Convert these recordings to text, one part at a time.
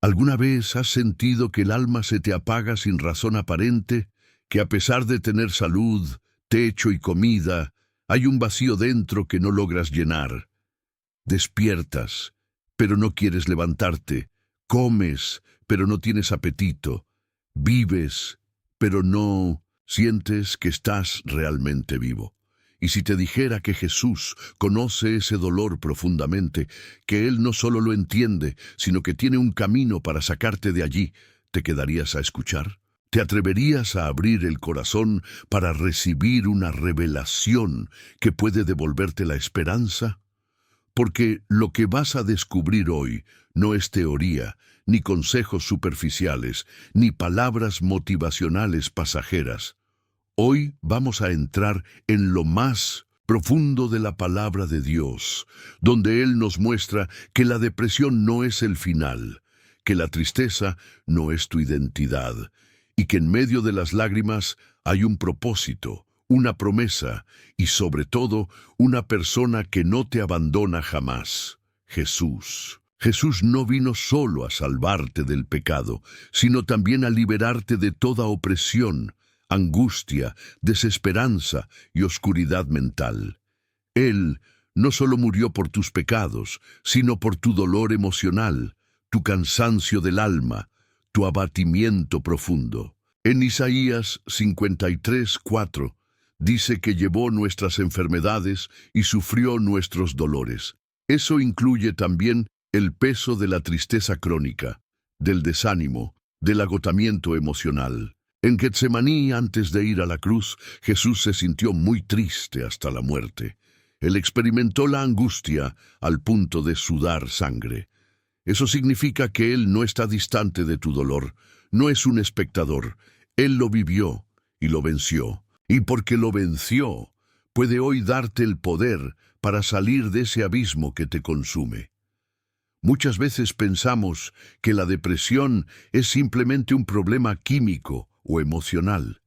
¿Alguna vez has sentido que el alma se te apaga sin razón aparente? Que a pesar de tener salud, techo y comida, hay un vacío dentro que no logras llenar. Despiertas, pero no quieres levantarte. Comes, pero no tienes apetito. Vives, pero no sientes que estás realmente vivo. Y si te dijera que Jesús conoce ese dolor profundamente, que Él no solo lo entiende, sino que tiene un camino para sacarte de allí, ¿te quedarías a escuchar? ¿Te atreverías a abrir el corazón para recibir una revelación que puede devolverte la esperanza? Porque lo que vas a descubrir hoy no es teoría, ni consejos superficiales, ni palabras motivacionales pasajeras. Hoy vamos a entrar en lo más profundo de la palabra de Dios, donde Él nos muestra que la depresión no es el final, que la tristeza no es tu identidad, y que en medio de las lágrimas hay un propósito, una promesa, y sobre todo, una persona que no te abandona jamás: Jesús. Jesús no vino solo a salvarte del pecado, sino también a liberarte de toda opresión, angustia, desesperanza y oscuridad mental. Él no solo murió por tus pecados, sino por tu dolor emocional, tu cansancio del alma, tu abatimiento profundo. En Isaías 53:4 dice que llevó nuestras enfermedades y sufrió nuestros dolores. Eso incluye también el peso de la tristeza crónica, del desánimo, del agotamiento emocional. En Getsemaní, antes de ir a la cruz, Jesús se sintió muy triste hasta la muerte. Él experimentó la angustia al punto de sudar sangre. Eso significa que Él no está distante de tu dolor, no es un espectador. Él lo vivió y lo venció. Y porque lo venció, puede hoy darte el poder para salir de ese abismo que te consume. Muchas veces pensamos que la depresión es simplemente un problema químico o emocional.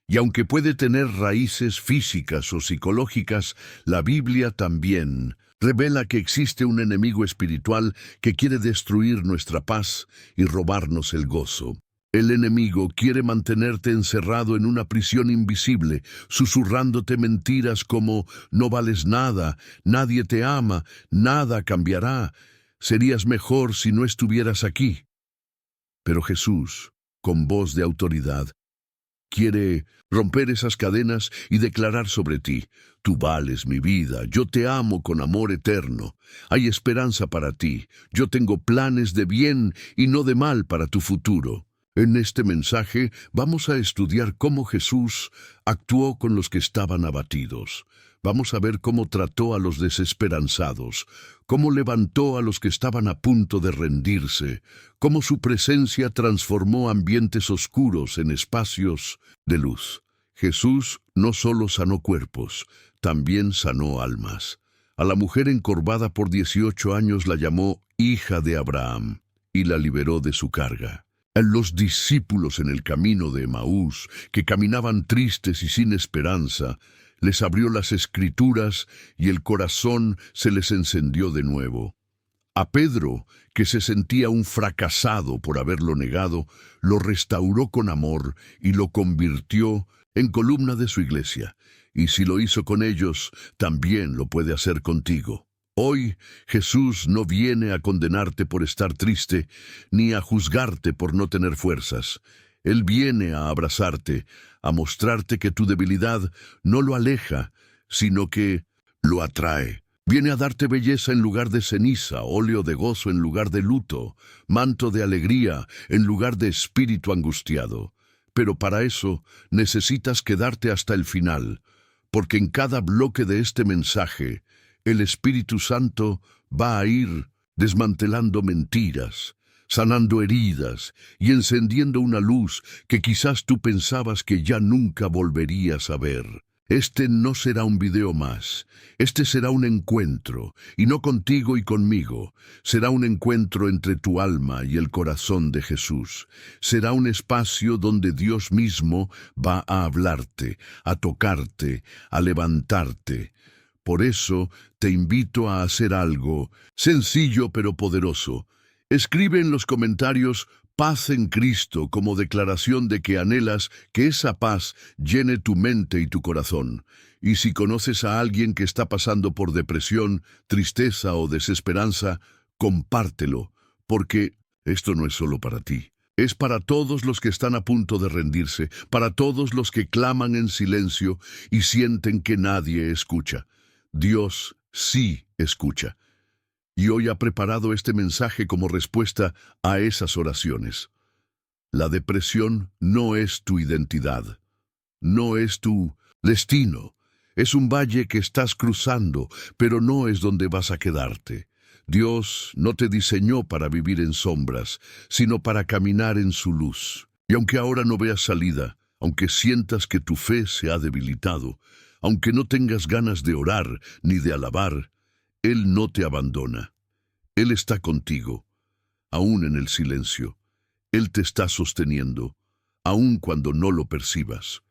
Y aunque puede tener raíces físicas o psicológicas, la Biblia también revela que existe un enemigo espiritual que quiere destruir nuestra paz y robarnos el gozo. El enemigo quiere mantenerte encerrado en una prisión invisible, susurrándote mentiras como: no vales nada, nadie te ama, nada cambiará, serías mejor si no estuvieras aquí. Pero Jesús, con voz de autoridad, quiere romper esas cadenas y declarar sobre ti: tú vales mi vida, yo te amo con amor eterno, hay esperanza para ti, yo tengo planes de bien y no de mal para tu futuro. En este mensaje vamos a estudiar cómo Jesús actuó con los que estaban abatidos. Vamos a ver cómo trató a los desesperanzados, cómo levantó a los que estaban a punto de rendirse, cómo su presencia transformó ambientes oscuros en espacios de luz. Jesús no solo sanó cuerpos, también sanó almas. A la mujer encorvada por 18 años la llamó hija de Abraham y la liberó de su carga. A los discípulos en el camino de Emaús, que caminaban tristes y sin esperanza, les abrió las Escrituras y el corazón se les encendió de nuevo. A Pedro, que se sentía un fracasado por haberlo negado, lo restauró con amor y lo convirtió en columna de su iglesia. Y si lo hizo con ellos, también lo puede hacer contigo. Hoy Jesús no viene a condenarte por estar triste, ni a juzgarte por no tener fuerzas. Él viene a abrazarte, a mostrarte que tu debilidad no lo aleja, sino que lo atrae. Viene a darte belleza en lugar de ceniza, óleo de gozo en lugar de luto, manto de alegría en lugar de espíritu angustiado. Pero para eso necesitas quedarte hasta el final, porque en cada bloque de este mensaje, el Espíritu Santo va a ir desmantelando mentiras, sanando heridas y encendiendo una luz que quizás tú pensabas que ya nunca volverías a ver. Este no será un video más, este será un encuentro, y no contigo y conmigo. Será un encuentro entre tu alma y el corazón de Jesús. Será un espacio donde Dios mismo va a hablarte, a tocarte, a levantarte. Por eso te invito a hacer algo sencillo pero poderoso. Escribe en los comentarios paz en Cristo como declaración de que anhelas que esa paz llene tu mente y tu corazón. Y si conoces a alguien que está pasando por depresión, tristeza o desesperanza, compártelo, porque esto no es solo para ti. Es para todos los que están a punto de rendirse, para todos los que claman en silencio y sienten que nadie escucha. Dios sí escucha. Y hoy ha preparado este mensaje como respuesta a esas oraciones. La depresión no es tu identidad, no es tu destino. Es un valle que estás cruzando, pero no es donde vas a quedarte. Dios no te diseñó para vivir en sombras, sino para caminar en su luz. Y aunque ahora no veas salida, aunque sientas que tu fe se ha debilitado, aunque no tengas ganas de orar ni de alabar, Él no te abandona. Él está contigo, aún en el silencio. Él te está sosteniendo, aun cuando no lo percibas.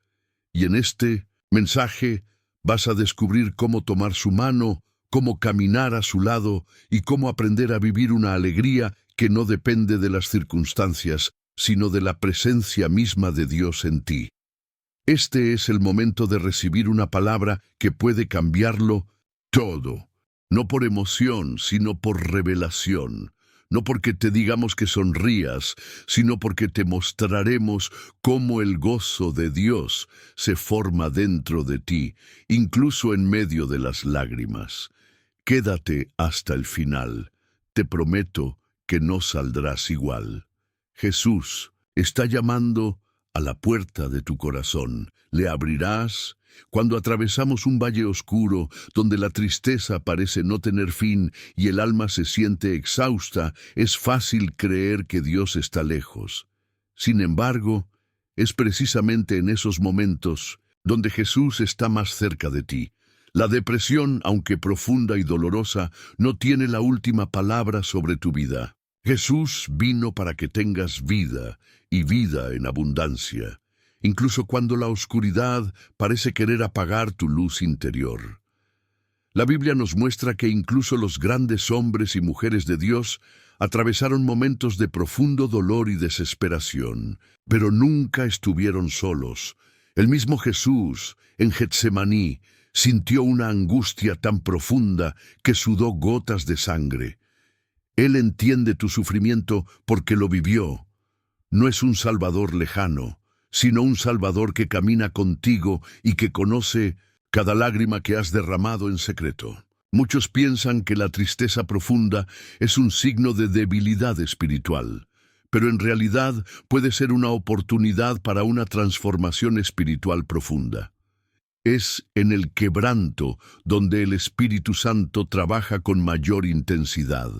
Y en este mensaje vas a descubrir cómo tomar su mano, cómo caminar a su lado y cómo aprender a vivir una alegría que no depende de las circunstancias, sino de la presencia misma de Dios en ti. Este es el momento de recibir una palabra que puede cambiarlo todo. No por emoción, sino por revelación. No porque te digamos que sonrías, sino porque te mostraremos cómo el gozo de Dios se forma dentro de ti, incluso en medio de las lágrimas. Quédate hasta el final. Te prometo que no saldrás igual. Jesús está llamando a la puerta de tu corazón. ¿Le abrirás? Cuando atravesamos un valle oscuro, donde la tristeza parece no tener fin y el alma se siente exhausta, es fácil creer que Dios está lejos. Sin embargo, es precisamente en esos momentos donde Jesús está más cerca de ti. La depresión, aunque profunda y dolorosa, no tiene la última palabra sobre tu vida. Jesús vino para que tengas vida, y vida en abundancia, incluso cuando la oscuridad parece querer apagar tu luz interior. La Biblia nos muestra que incluso los grandes hombres y mujeres de Dios atravesaron momentos de profundo dolor y desesperación, pero nunca estuvieron solos. El mismo Jesús, en Getsemaní, sintió una angustia tan profunda que sudó gotas de sangre. Él entiende tu sufrimiento porque lo vivió. No es un Salvador lejano, sino un Salvador que camina contigo y que conoce cada lágrima que has derramado en secreto. Muchos piensan que la tristeza profunda es un signo de debilidad espiritual, pero en realidad puede ser una oportunidad para una transformación espiritual profunda. Es en el quebranto donde el Espíritu Santo trabaja con mayor intensidad.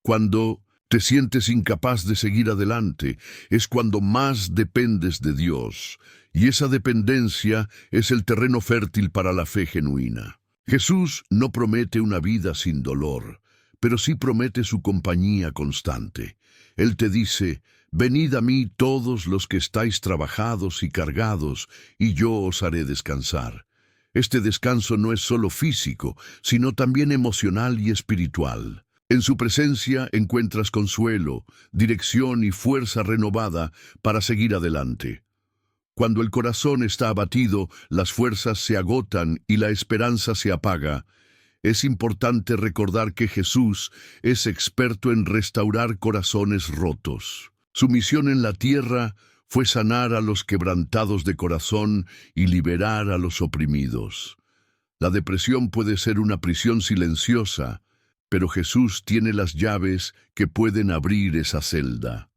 Cuando te sientes incapaz de seguir adelante, es cuando más dependes de Dios, y esa dependencia es el terreno fértil para la fe genuina. Jesús no promete una vida sin dolor, pero sí promete su compañía constante. Él te dice: venid a mí todos los que estáis trabajados y cargados, y yo os haré descansar. Este descanso no es solo físico, sino también emocional y espiritual. En su presencia encuentras consuelo, dirección y fuerza renovada para seguir adelante. Cuando el corazón está abatido, las fuerzas se agotan y la esperanza se apaga. Es importante recordar que Jesús es experto en restaurar corazones rotos. Su misión en la tierra fue sanar a los quebrantados de corazón y liberar a los oprimidos. La depresión puede ser una prisión silenciosa, pero Jesús tiene las llaves que pueden abrir esa celda.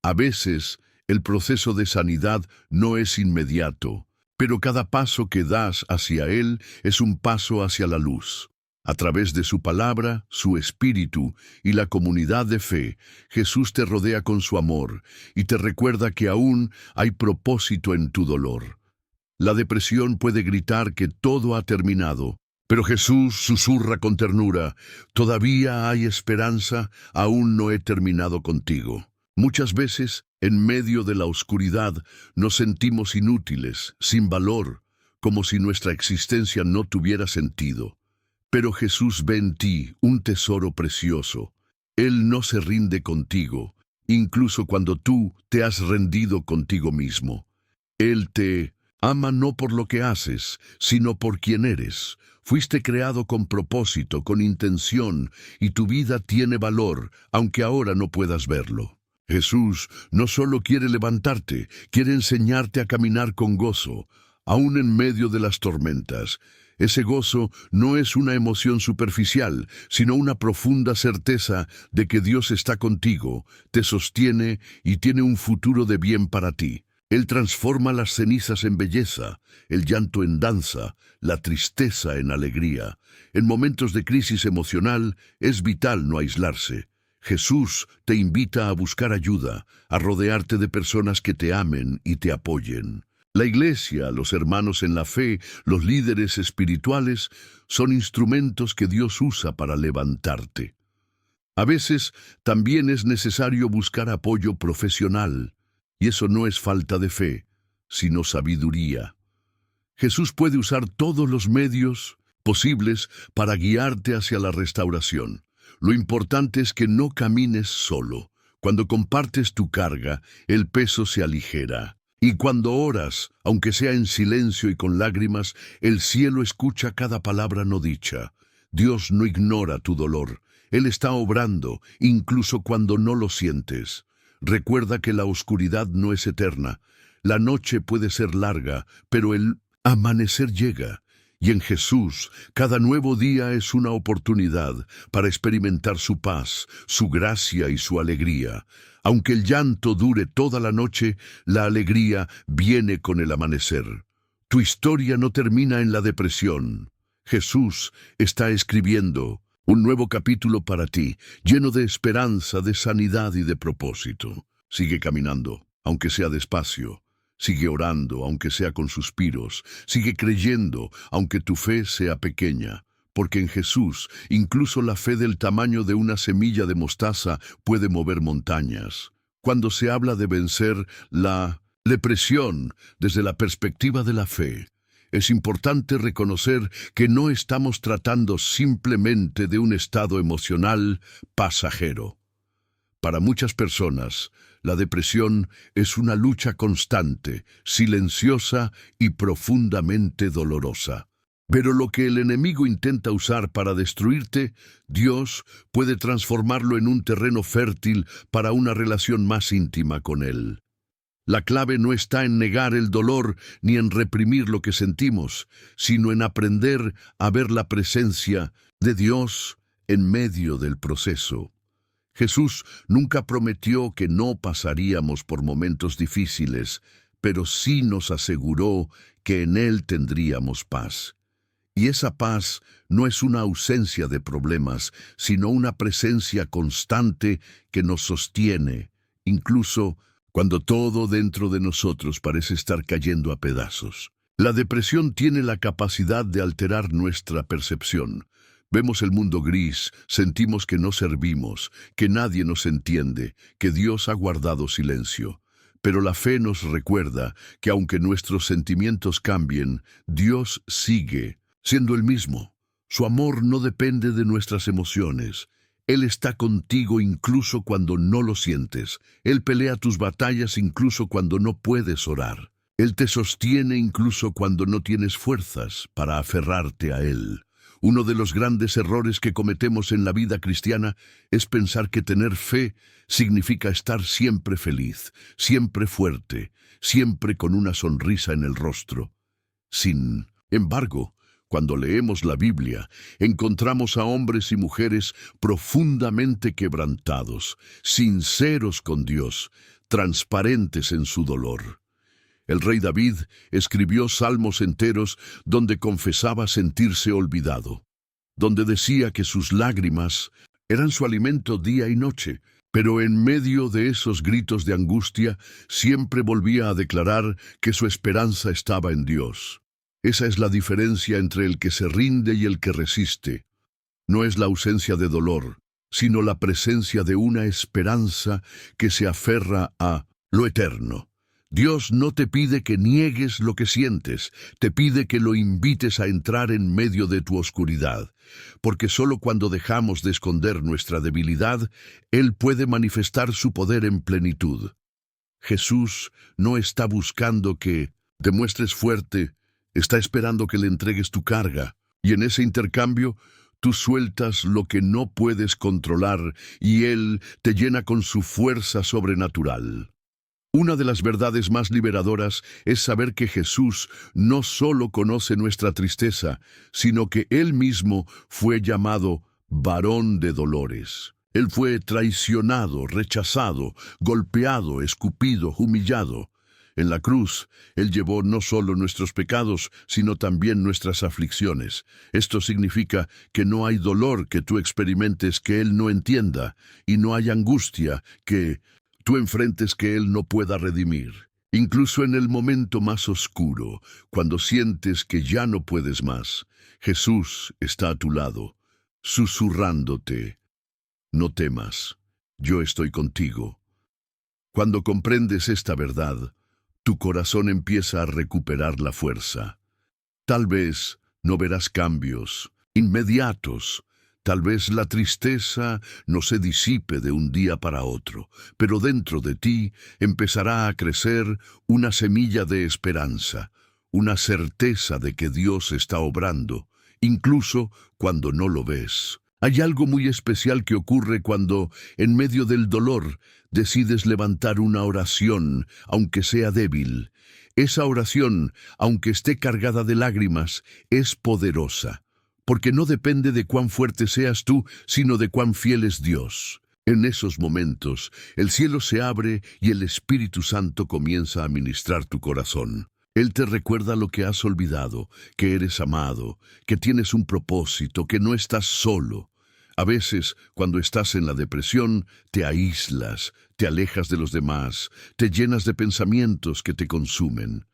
A veces, el proceso de sanidad no es inmediato, pero cada paso que das hacia Él es un paso hacia la luz. A través de su palabra, su espíritu y la comunidad de fe, Jesús te rodea con su amor y te recuerda que aún hay propósito en tu dolor. La depresión puede gritar que todo ha terminado, pero Jesús susurra con ternura: todavía hay esperanza, aún no he terminado contigo. Muchas veces, en medio de la oscuridad, nos sentimos inútiles, sin valor, como si nuestra existencia no tuviera sentido. Pero Jesús ve en ti un tesoro precioso. Él no se rinde contigo, incluso cuando tú te has rendido contigo mismo. Él te ama no por lo que haces, sino por quien eres. Fuiste creado con propósito, con intención, y tu vida tiene valor, aunque ahora no puedas verlo. Jesús no solo quiere levantarte, quiere enseñarte a caminar con gozo, aún en medio de las tormentas. Ese gozo no es una emoción superficial, sino una profunda certeza de que Dios está contigo, te sostiene y tiene un futuro de bien para ti. Él transforma las cenizas en belleza, el llanto en danza, la tristeza en alegría. En momentos de crisis emocional es vital no aislarse. Jesús te invita a buscar ayuda, a rodearte de personas que te amen y te apoyen. La iglesia, los hermanos en la fe, los líderes espirituales, son instrumentos que Dios usa para levantarte. A veces también es necesario buscar apoyo profesional, y eso no es falta de fe, sino sabiduría. Jesús puede usar todos los medios posibles para guiarte hacia la restauración. Lo importante es que no camines solo. Cuando compartes tu carga, el peso se aligera. Y cuando oras, aunque sea en silencio y con lágrimas, el cielo escucha cada palabra no dicha. Dios no ignora tu dolor. Él está obrando, incluso cuando no lo sientes. Recuerda que la oscuridad no es eterna. La noche puede ser larga, pero el amanecer llega. Y en Jesús, cada nuevo día es una oportunidad para experimentar su paz, su gracia y su alegría. Aunque el llanto dure toda la noche, la alegría viene con el amanecer. Tu historia no termina en la depresión. Jesús está escribiendo un nuevo capítulo para ti, lleno de esperanza, de sanidad y de propósito. Sigue caminando, aunque sea despacio. Sigue orando, aunque sea con suspiros. Sigue creyendo, aunque tu fe sea pequeña. Porque en Jesús, incluso la fe del tamaño de una semilla de mostaza puede mover montañas. Cuando se habla de vencer la depresión desde la perspectiva de la fe, es importante reconocer que no estamos tratando simplemente de un estado emocional pasajero. Para muchas personas, la depresión es una lucha constante, silenciosa y profundamente dolorosa. Pero lo que el enemigo intenta usar para destruirte, Dios puede transformarlo en un terreno fértil para una relación más íntima con Él. La clave no está en negar el dolor ni en reprimir lo que sentimos, sino en aprender a ver la presencia de Dios en medio del proceso. Jesús nunca prometió que no pasaríamos por momentos difíciles, pero sí nos aseguró que en Él tendríamos paz. Y esa paz no es una ausencia de problemas, sino una presencia constante que nos sostiene, incluso cuando todo dentro de nosotros parece estar cayendo a pedazos. La depresión tiene la capacidad de alterar nuestra percepción. Vemos el mundo gris, sentimos que no servimos, que nadie nos entiende, que Dios ha guardado silencio. Pero la fe nos recuerda que aunque nuestros sentimientos cambien, Dios sigue siendo el mismo. Su amor no depende de nuestras emociones. Él está contigo incluso cuando no lo sientes. Él pelea tus batallas incluso cuando no puedes orar. Él te sostiene incluso cuando no tienes fuerzas para aferrarte a Él. Uno de los grandes errores que cometemos en la vida cristiana es pensar que tener fe significa estar siempre feliz, siempre fuerte, siempre con una sonrisa en el rostro. Sin embargo, cuando leemos la Biblia, encontramos a hombres y mujeres profundamente quebrantados, sinceros con Dios, transparentes en su dolor. El rey David escribió salmos enteros donde confesaba sentirse olvidado, donde decía que sus lágrimas eran su alimento día y noche, pero en medio de esos gritos de angustia siempre volvía a declarar que su esperanza estaba en Dios. Esa es la diferencia entre el que se rinde y el que resiste. No es la ausencia de dolor, sino la presencia de una esperanza que se aferra a lo eterno. Dios no te pide que niegues lo que sientes, te pide que lo invites a entrar en medio de tu oscuridad, porque solo cuando dejamos de esconder nuestra debilidad, Él puede manifestar su poder en plenitud. Jesús no está buscando que te muestres fuerte, está esperando que le entregues tu carga, y en ese intercambio tú sueltas lo que no puedes controlar y Él te llena con su fuerza sobrenatural. Una de las verdades más liberadoras es saber que Jesús no solo conoce nuestra tristeza, sino que Él mismo fue llamado varón de dolores. Él fue traicionado, rechazado, golpeado, escupido, humillado. En la cruz, Él llevó no solo nuestros pecados, sino también nuestras aflicciones. Esto significa que no hay dolor que tú experimentes que Él no entienda, y no hay angustia que tú enfrentes que Él no pueda redimir. Incluso en el momento más oscuro, cuando sientes que ya no puedes más, Jesús está a tu lado, susurrándote: no temas, yo estoy contigo. Cuando comprendes esta verdad, tu corazón empieza a recuperar la fuerza. Tal vez no verás cambios inmediatos, tal vez la tristeza no se disipe de un día para otro, pero dentro de ti empezará a crecer una semilla de esperanza, una certeza de que Dios está obrando, incluso cuando no lo ves. Hay algo muy especial que ocurre cuando, en medio del dolor, decides levantar una oración, aunque sea débil. Esa oración, aunque esté cargada de lágrimas, es poderosa, porque no depende de cuán fuerte seas tú, sino de cuán fiel es Dios. En esos momentos, el cielo se abre y el Espíritu Santo comienza a ministrar tu corazón. Él te recuerda lo que has olvidado, que eres amado, que tienes un propósito, que no estás solo. A veces, cuando estás en la depresión, te aíslas, te alejas de los demás, te llenas de pensamientos que te consumen.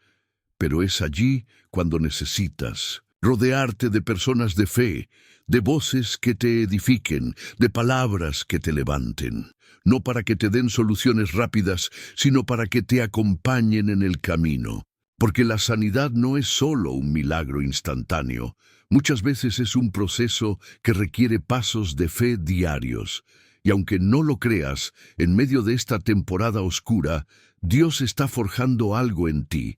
Pero es allí cuando necesitas rodearte de personas de fe, de voces que te edifiquen, de palabras que te levanten, no para que te den soluciones rápidas, sino para que te acompañen en el camino. Porque la sanidad no es solo un milagro instantáneo, muchas veces es un proceso que requiere pasos de fe diarios. Y aunque no lo creas, en medio de esta temporada oscura, Dios está forjando algo en ti.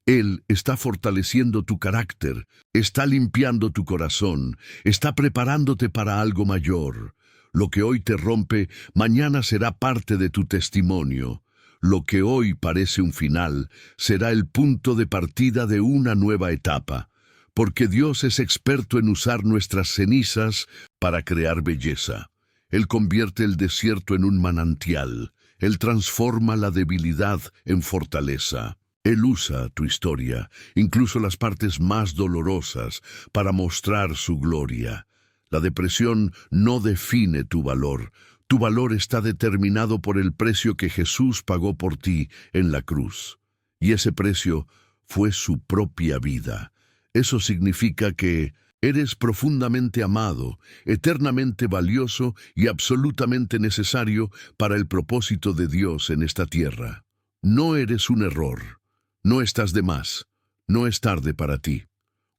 Él está fortaleciendo tu carácter, está limpiando tu corazón, está preparándote para algo mayor. Lo que hoy te rompe, mañana será parte de tu testimonio. Lo que hoy parece un final, será el punto de partida de una nueva etapa, porque Dios es experto en usar nuestras cenizas para crear belleza. Él convierte el desierto en un manantial, Él transforma la debilidad en fortaleza. Él usa tu historia, incluso las partes más dolorosas, para mostrar su gloria. La depresión no define tu valor. Tu valor está determinado por el precio que Jesús pagó por ti en la cruz. Y ese precio fue su propia vida. Eso significa que eres profundamente amado, eternamente valioso y absolutamente necesario para el propósito de Dios en esta tierra. No eres un error. No estás de más. No es tarde para ti.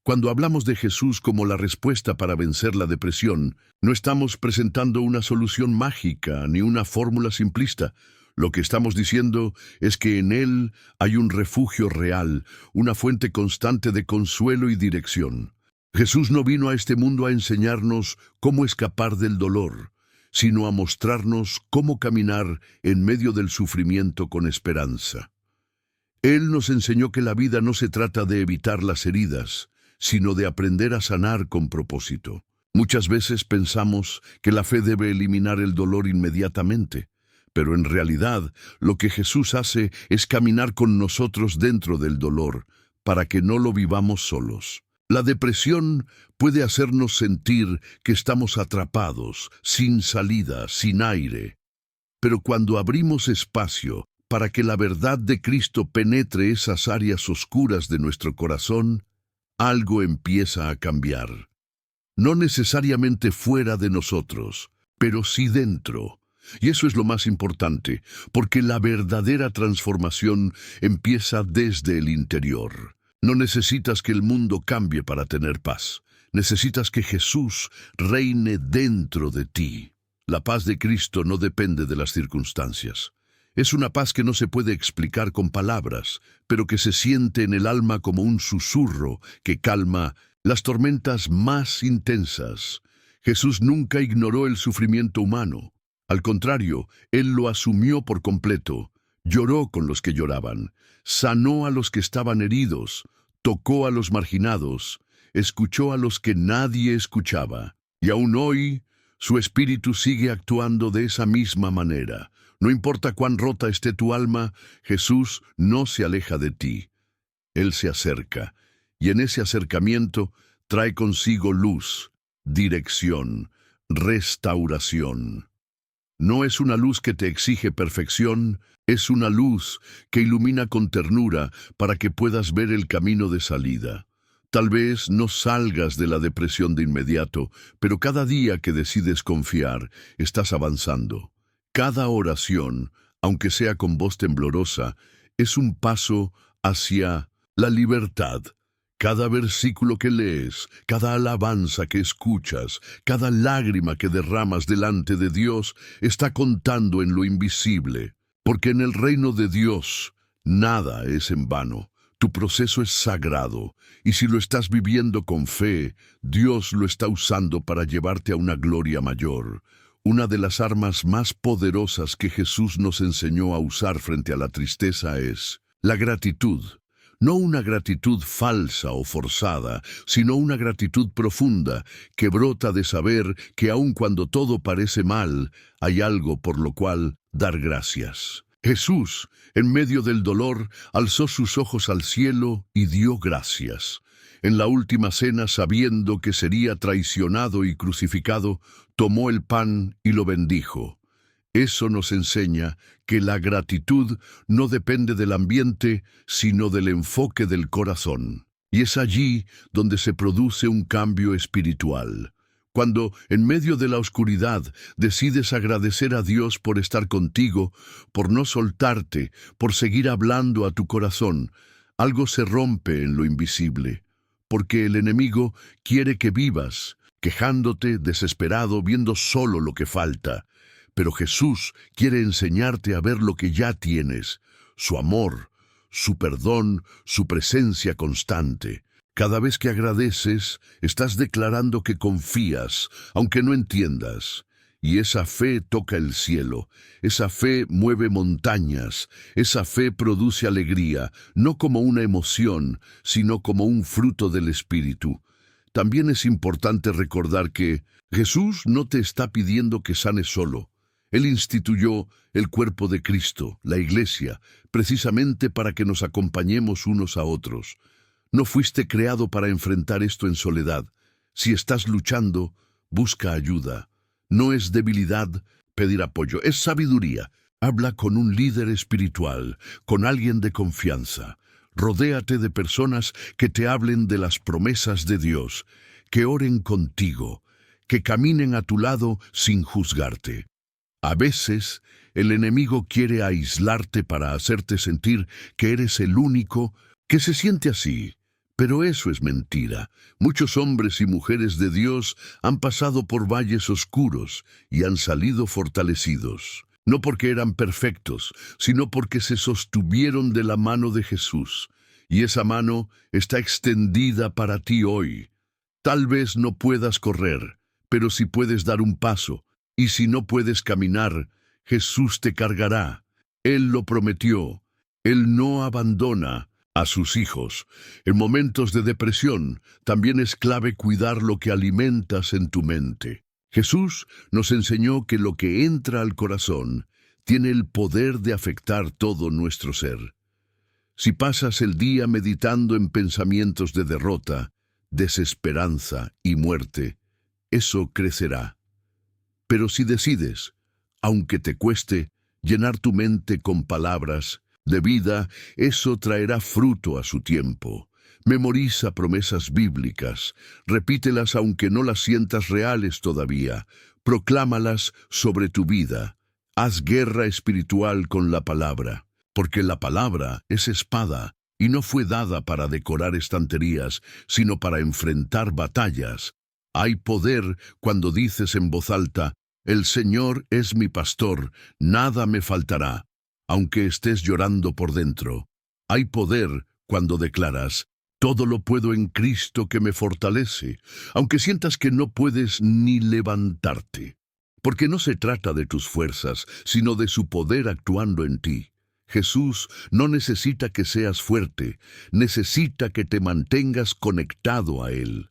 Cuando hablamos de Jesús como la respuesta para vencer la depresión, no estamos presentando una solución mágica ni una fórmula simplista. Lo que estamos diciendo es que en Él hay un refugio real, una fuente constante de consuelo y dirección. Jesús no vino a este mundo a enseñarnos cómo escapar del dolor, sino a mostrarnos cómo caminar en medio del sufrimiento con esperanza. Él nos enseñó que la vida no se trata de evitar las heridas, sino de aprender a sanar con propósito. Muchas veces pensamos que la fe debe eliminar el dolor inmediatamente, pero en realidad lo que Jesús hace es caminar con nosotros dentro del dolor, para que no lo vivamos solos. La depresión puede hacernos sentir que estamos atrapados, sin salida, sin aire. Pero cuando abrimos espacio para que la verdad de Cristo penetre esas áreas oscuras de nuestro corazón, algo empieza a cambiar. No necesariamente fuera de nosotros, pero sí dentro. Y eso es lo más importante, porque la verdadera transformación empieza desde el interior. No necesitas que el mundo cambie para tener paz. Necesitas que Jesús reine dentro de ti. La paz de Cristo no depende de las circunstancias. Es una paz que no se puede explicar con palabras, pero que se siente en el alma como un susurro que calma las tormentas más intensas. Jesús nunca ignoró el sufrimiento humano. Al contrario, Él lo asumió por completo. Lloró con los que lloraban, sanó a los que estaban heridos, tocó a los marginados, escuchó a los que nadie escuchaba. Y aún hoy, su espíritu sigue actuando de esa misma manera. No importa cuán rota esté tu alma, Jesús no se aleja de ti. Él se acerca, y en ese acercamiento trae consigo luz, dirección, restauración. No es una luz que te exige perfección, es una luz que ilumina con ternura para que puedas ver el camino de salida. Tal vez no salgas de la depresión de inmediato, pero cada día que decides confiar, estás avanzando. Cada oración, aunque sea con voz temblorosa, es un paso hacia la libertad. Cada versículo que lees, cada alabanza que escuchas, cada lágrima que derramas delante de Dios, está contando en lo invisible. Porque en el reino de Dios, nada es en vano. Tu proceso es sagrado, y si lo estás viviendo con fe, Dios lo está usando para llevarte a una gloria mayor. Una de las armas más poderosas que Jesús nos enseñó a usar frente a la tristeza es la gratitud. No una gratitud falsa o forzada, sino una gratitud profunda que brota de saber que aun cuando todo parece mal, hay algo por lo cual dar gracias. Jesús, en medio del dolor, alzó sus ojos al cielo y dio gracias. En la última cena, sabiendo que sería traicionado y crucificado, tomó el pan y lo bendijo. Eso nos enseña que la gratitud no depende del ambiente, sino del enfoque del corazón. Y es allí donde se produce un cambio espiritual. Cuando, en medio de la oscuridad, decides agradecer a Dios por estar contigo, por no soltarte, por seguir hablando a tu corazón, algo se rompe en lo invisible. Porque el enemigo quiere que vivas, quejándote, desesperado, viendo solo lo que falta. Pero Jesús quiere enseñarte a ver lo que ya tienes, su amor, su perdón, su presencia constante. Cada vez que agradeces, estás declarando que confías, aunque no entiendas. Y esa fe toca el cielo, esa fe mueve montañas, esa fe produce alegría, no como una emoción, sino como un fruto del Espíritu. También es importante recordar que Jesús no te está pidiendo que sanes solo. Él instituyó el cuerpo de Cristo, la Iglesia, precisamente para que nos acompañemos unos a otros. No fuiste creado para enfrentar esto en soledad. Si estás luchando, busca ayuda. No es debilidad pedir apoyo, es sabiduría. Habla con un líder espiritual, con alguien de confianza. Rodéate de personas que te hablen de las promesas de Dios, que oren contigo, que caminen a tu lado sin juzgarte. A veces, el enemigo quiere aislarte para hacerte sentir que eres el único que se siente así. Pero eso es mentira. Muchos hombres y mujeres de Dios han pasado por valles oscuros y han salido fortalecidos. No porque eran perfectos, sino porque se sostuvieron de la mano de Jesús. Y esa mano está extendida para ti hoy. Tal vez no puedas correr, pero sí puedes dar un paso. Y si no puedes caminar, Jesús te cargará. Él lo prometió. Él no abandona a sus hijos. En momentos de depresión, también es clave cuidar lo que alimentas en tu mente. Jesús nos enseñó que lo que entra al corazón tiene el poder de afectar todo nuestro ser. Si pasas el día meditando en pensamientos de derrota, desesperanza y muerte, eso crecerá. Pero si decides, aunque te cueste, llenar tu mente con palabras de vida, eso traerá fruto a su tiempo. Memoriza promesas bíblicas, repítelas aunque no las sientas reales todavía, proclámalas sobre tu vida. Haz guerra espiritual con la palabra, porque la palabra es espada y no fue dada para decorar estanterías, sino para enfrentar batallas. Hay poder cuando dices en voz alta: el Señor es mi pastor, nada me faltará, aunque estés llorando por dentro. Hay poder cuando declaras: todo lo puedo en Cristo que me fortalece, aunque sientas que no puedes ni levantarte. Porque no se trata de tus fuerzas, sino de su poder actuando en ti. Jesús no necesita que seas fuerte, necesita que te mantengas conectado a Él.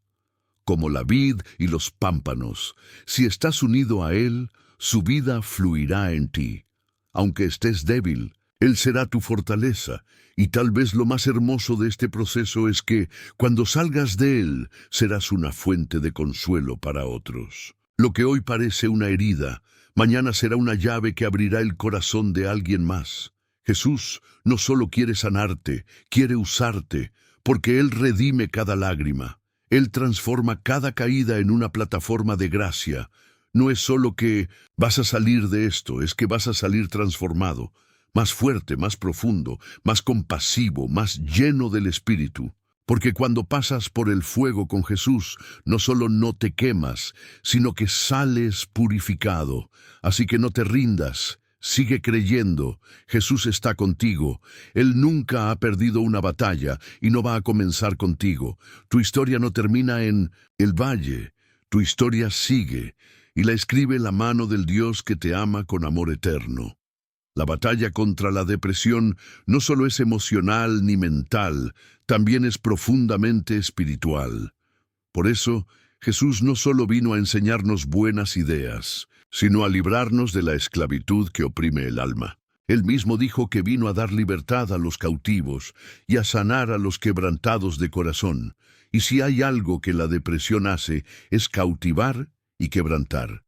Como la vid y los pámpanos, si estás unido a Él, su vida fluirá en ti. Aunque estés débil, Él será tu fortaleza, y tal vez lo más hermoso de este proceso es que, cuando salgas de Él, serás una fuente de consuelo para otros. Lo que hoy parece una herida, mañana será una llave que abrirá el corazón de alguien más. Jesús no solo quiere sanarte, quiere usarte, porque Él redime cada lágrima. Él transforma cada caída en una plataforma de gracia. No es solo que vas a salir de esto, es que vas a salir transformado, más fuerte, más profundo, más compasivo, más lleno del Espíritu. Porque cuando pasas por el fuego con Jesús, no solo no te quemas, sino que sales purificado. Así que no te rindas. Sigue creyendo, Jesús está contigo. Él nunca ha perdido una batalla y no va a comenzar contigo. Tu historia no termina en el valle, tu historia sigue y la escribe la mano del Dios que te ama con amor eterno. La batalla contra la depresión no solo es emocional ni mental, también es profundamente espiritual. Por eso, Jesús no solo vino a enseñarnos buenas ideas, sino a librarnos de la esclavitud que oprime el alma. Él mismo dijo que vino a dar libertad a los cautivos y a sanar a los quebrantados de corazón. Y si hay algo que la depresión hace, es cautivar y quebrantar.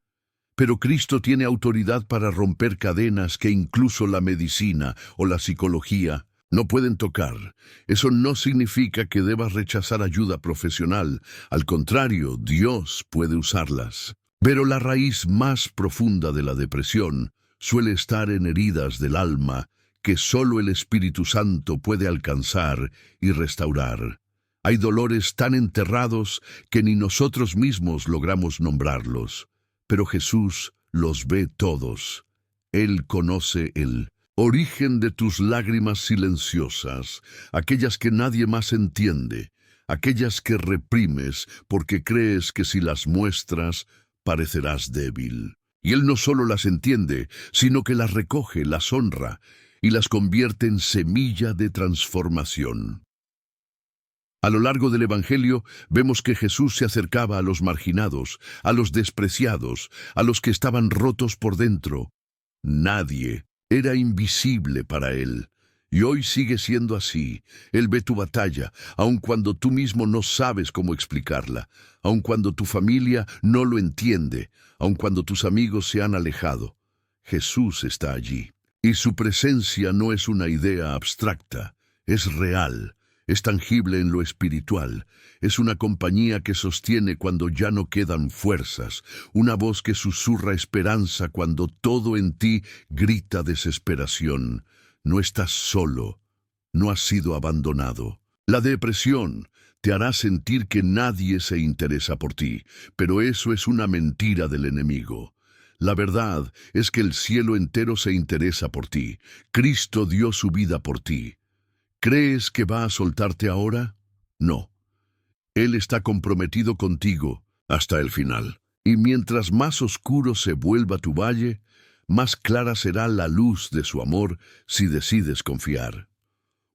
Pero Cristo tiene autoridad para romper cadenas que incluso la medicina o la psicología no pueden tocar. Eso no significa que debas rechazar ayuda profesional. Al contrario, Dios puede usarlas. Pero la raíz más profunda de la depresión suele estar en heridas del alma que solo el Espíritu Santo puede alcanzar y restaurar. Hay dolores tan enterrados que ni nosotros mismos logramos nombrarlos, pero Jesús los ve todos. Él conoce el origen de tus lágrimas silenciosas, aquellas que nadie más entiende, aquellas que reprimes porque crees que si las muestras, parecerás débil. Y Él no solo las entiende, sino que las recoge, las honra y las convierte en semilla de transformación. A lo largo del Evangelio vemos que Jesús se acercaba a los marginados, a los despreciados, a los que estaban rotos por dentro. Nadie era invisible para Él. Y hoy sigue siendo así. Él ve tu batalla, aun cuando tú mismo no sabes cómo explicarla, aun cuando tu familia no lo entiende, aun cuando tus amigos se han alejado. Jesús está allí. Y su presencia no es una idea abstracta, es real. Es tangible en lo espiritual, es una compañía que sostiene cuando ya no quedan fuerzas, una voz que susurra esperanza cuando todo en ti grita desesperación. No estás solo, no has sido abandonado. La depresión te hará sentir que nadie se interesa por ti, pero eso es una mentira del enemigo. La verdad es que el cielo entero se interesa por ti. Cristo dio su vida por ti. ¿Crees que va a soltarte ahora? No. Él está comprometido contigo hasta el final. Y mientras más oscuro se vuelva tu valle, más clara será la luz de su amor si decides confiar.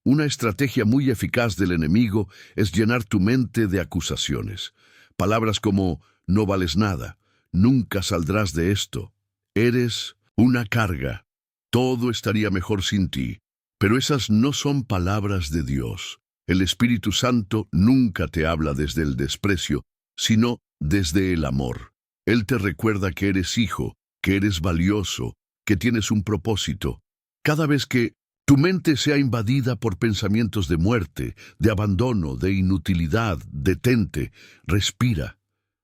Una estrategia muy eficaz del enemigo es llenar tu mente de acusaciones. Palabras como no vales nada, nunca saldrás de esto, eres una carga, todo estaría mejor sin ti. Pero esas no son palabras de Dios. El Espíritu Santo nunca te habla desde el desprecio, sino desde el amor. Él te recuerda que eres hijo, que eres valioso, que tienes un propósito. Cada vez que tu mente sea invadida por pensamientos de muerte, de abandono, de inutilidad, detente, respira.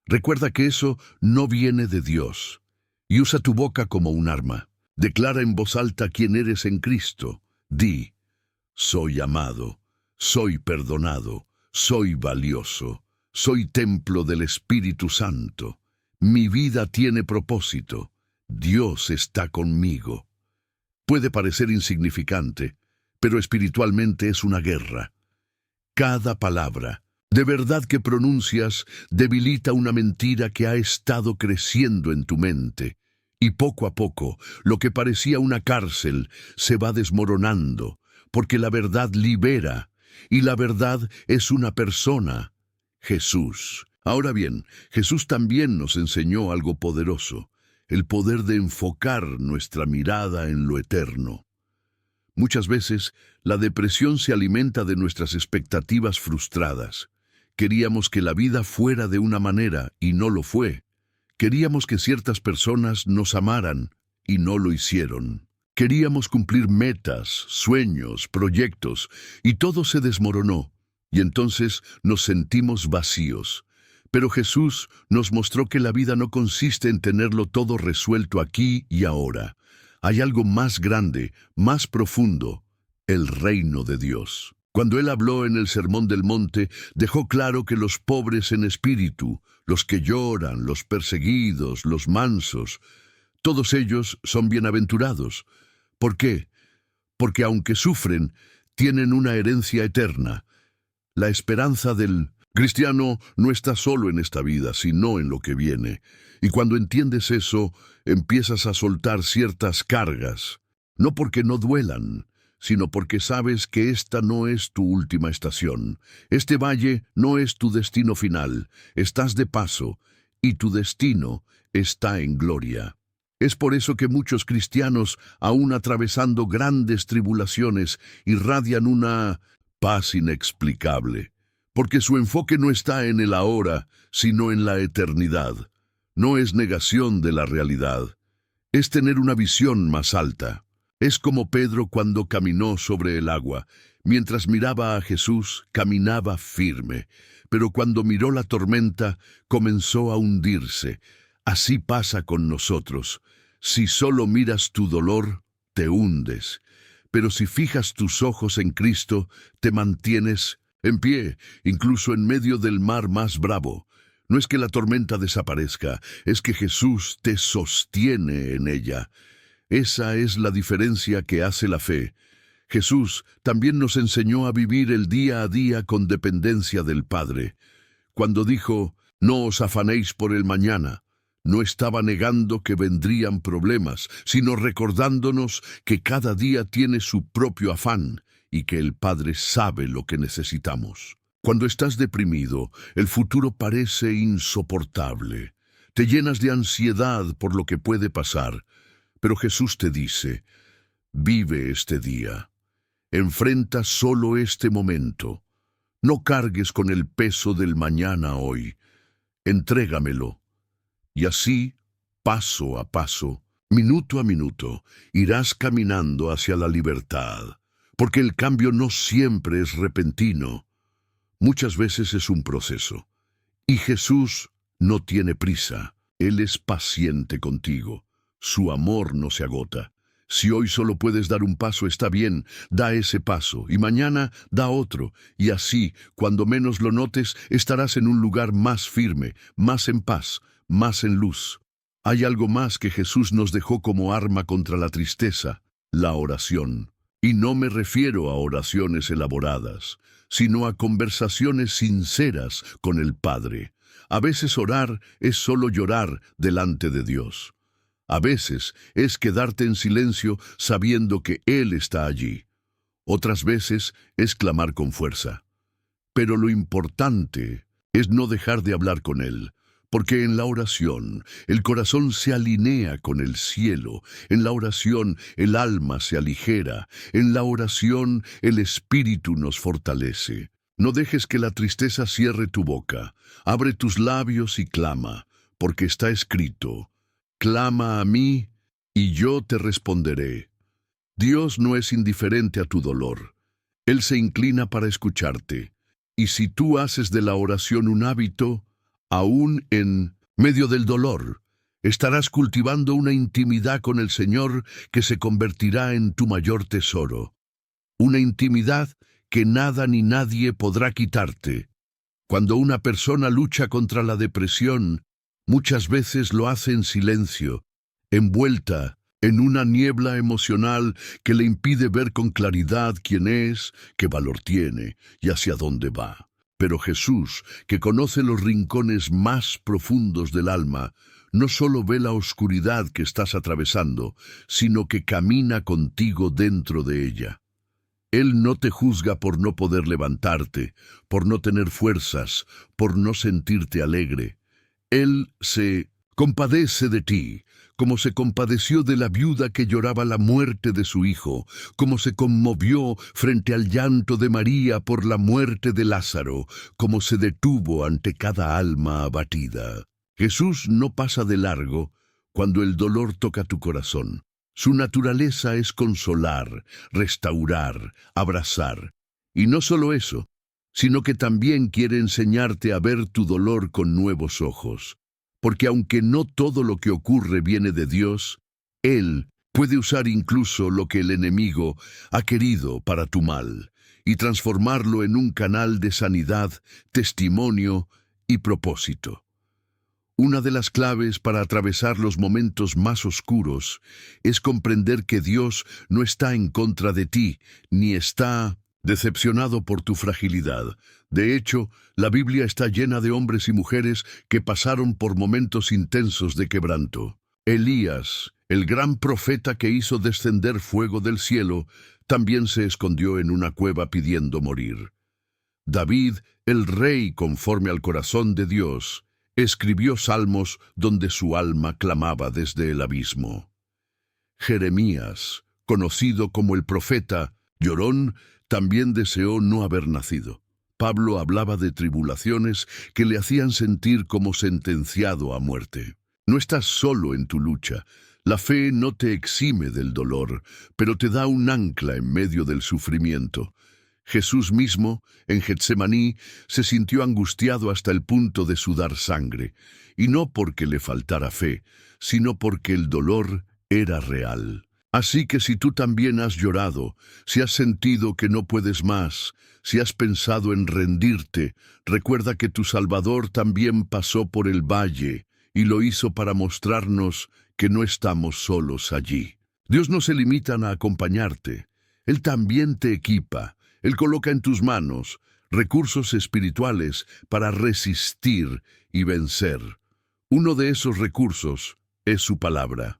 Recuerda que eso no viene de Dios. Y usa tu boca como un arma. Declara en voz alta quién eres en Cristo. Di: soy amado, soy perdonado, soy valioso, soy templo del Espíritu Santo. Mi vida tiene propósito. Dios está conmigo. Puede parecer insignificante, pero espiritualmente es una guerra. Cada palabra, de verdad que pronuncias, debilita una mentira que ha estado creciendo en tu mente. Y poco a poco, lo que parecía una cárcel se va desmoronando, porque la verdad libera, y la verdad es una persona, Jesús. Ahora bien, Jesús también nos enseñó algo poderoso, el poder de enfocar nuestra mirada en lo eterno. Muchas veces, la depresión se alimenta de nuestras expectativas frustradas. Queríamos que la vida fuera de una manera y no lo fue. Queríamos que ciertas personas nos amaran y no lo hicieron. Queríamos cumplir metas, sueños, proyectos, y todo se desmoronó. Y entonces nos sentimos vacíos. Pero Jesús nos mostró que la vida no consiste en tenerlo todo resuelto aquí y ahora. Hay algo más grande, más profundo: el reino de Dios. Cuando Él habló en el Sermón del Monte, dejó claro que los pobres en espíritu, los que lloran, los perseguidos, los mansos, todos ellos son bienaventurados. ¿Por qué? Porque aunque sufren, tienen una herencia eterna. La esperanza del cristiano no está solo en esta vida, sino en lo que viene. Y cuando entiendes eso, empiezas a soltar ciertas cargas, no porque no duelan, sino porque sabes que esta no es tu última estación. Este valle no es tu destino final. Estás de paso, y tu destino está en gloria. Es por eso que muchos cristianos, aún atravesando grandes tribulaciones, irradian una paz inexplicable, porque su enfoque no está en el ahora, sino en la eternidad. No es negación de la realidad, es tener una visión más alta. Es como Pedro cuando caminó sobre el agua. Mientras miraba a Jesús, caminaba firme, pero cuando miró la tormenta, comenzó a hundirse. Así pasa con nosotros. Si solo miras tu dolor, te hundes. Pero si fijas tus ojos en Cristo, te mantienes en pie, incluso en medio del mar más bravo. No es que la tormenta desaparezca, es que Jesús te sostiene en ella. Esa es la diferencia que hace la fe. Jesús también nos enseñó a vivir el día a día con dependencia del Padre. Cuando dijo: no os afanéis por el mañana, no estaba negando que vendrían problemas, sino recordándonos que cada día tiene su propio afán y que el Padre sabe lo que necesitamos. Cuando estás deprimido, el futuro parece insoportable. Te llenas de ansiedad por lo que puede pasar. Pero Jesús te dice: vive este día. Enfrenta solo este momento. No cargues con el peso del mañana hoy. Entrégamelo. Y así, paso a paso, minuto a minuto, irás caminando hacia la libertad. Porque el cambio no siempre es repentino. Muchas veces es un proceso. Y Jesús no tiene prisa. Él es paciente contigo. Su amor no se agota. Si hoy solo puedes dar un paso, está bien, da ese paso, y mañana da otro, y así, cuando menos lo notes, estarás en un lugar más firme, más en paz, más en luz. Hay algo más que Jesús nos dejó como arma contra la tristeza: la oración. Y no me refiero a oraciones elaboradas, sino a conversaciones sinceras con el Padre. A veces orar es solo llorar delante de Dios. A veces es quedarte en silencio sabiendo que Él está allí. Otras veces es clamar con fuerza. Pero lo importante es no dejar de hablar con Él, porque en la oración el corazón se alinea con el cielo, en la oración el alma se aligera, en la oración el espíritu nos fortalece. No dejes que la tristeza cierre tu boca. Abre tus labios y clama, porque está escrito: clama a mí, y yo te responderé. Dios no es indiferente a tu dolor. Él se inclina para escucharte. Y si tú haces de la oración un hábito, aún en medio del dolor, Estarás cultivando una intimidad con el Señor que se convertirá en tu mayor tesoro. Una intimidad que nada ni nadie podrá quitarte. Cuando una persona lucha contra la depresión, muchas veces lo hace en silencio, envuelta en una niebla emocional que le impide ver con claridad quién es, qué valor tiene y hacia dónde va. Pero Jesús, que conoce los rincones más profundos del alma, no solo ve la oscuridad que estás atravesando, sino que camina contigo dentro de ella. Él no te juzga por no poder levantarte, por no tener fuerzas, por no sentirte alegre. Él se compadece de ti, como se compadeció de la viuda que lloraba la muerte de su hijo, como se conmovió frente al llanto de María por la muerte de Lázaro, como se detuvo ante cada alma abatida. Jesús no pasa de largo cuando el dolor toca tu corazón. Su naturaleza es consolar, restaurar, abrazar. Y no solo eso, sino que también quiere enseñarte a ver tu dolor con nuevos ojos. Porque aunque no todo lo que ocurre viene de Dios, Él puede usar incluso lo que el enemigo ha querido para tu mal y transformarlo en un canal de sanidad, testimonio y propósito. Una de las claves para atravesar los momentos más oscuros es comprender que Dios no está en contra de ti, ni está decepcionado por tu fragilidad. De hecho, la Biblia está llena de hombres y mujeres que pasaron por momentos intensos de quebranto. Elías, el gran profeta que hizo descender fuego del cielo, también se escondió en una cueva pidiendo morir. David, el rey conforme al corazón de Dios, escribió salmos donde su alma clamaba desde el abismo. Jeremías, conocido como el profeta llorón, también deseó no haber nacido. Pablo hablaba de tribulaciones que le hacían sentir como sentenciado a muerte. No estás solo en tu lucha. La fe no te exime del dolor, pero te da un ancla en medio del sufrimiento. Jesús mismo, en Getsemaní, se sintió angustiado hasta el punto de sudar sangre, y no porque le faltara fe, sino porque el dolor era real. Así que si tú también has llorado, si has sentido que no puedes más, si has pensado en rendirte, recuerda que tu Salvador también pasó por el valle y lo hizo para mostrarnos que no estamos solos allí. Dios no se limita a acompañarte, Él también te equipa. Él coloca en tus manos recursos espirituales para resistir y vencer. Uno de esos recursos es su palabra.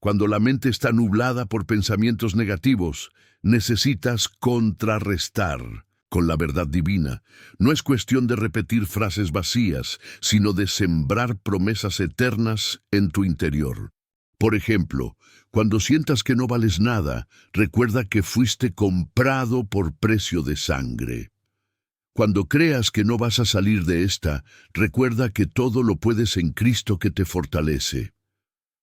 Cuando la mente está nublada por pensamientos negativos, necesitas contrarrestar con la verdad divina. No es cuestión de repetir frases vacías, sino de sembrar promesas eternas en tu interior. Por ejemplo, cuando sientas que no vales nada, recuerda que fuiste comprado por precio de sangre. Cuando creas que no vas a salir de esta, recuerda que todo lo puedes en Cristo que te fortalece.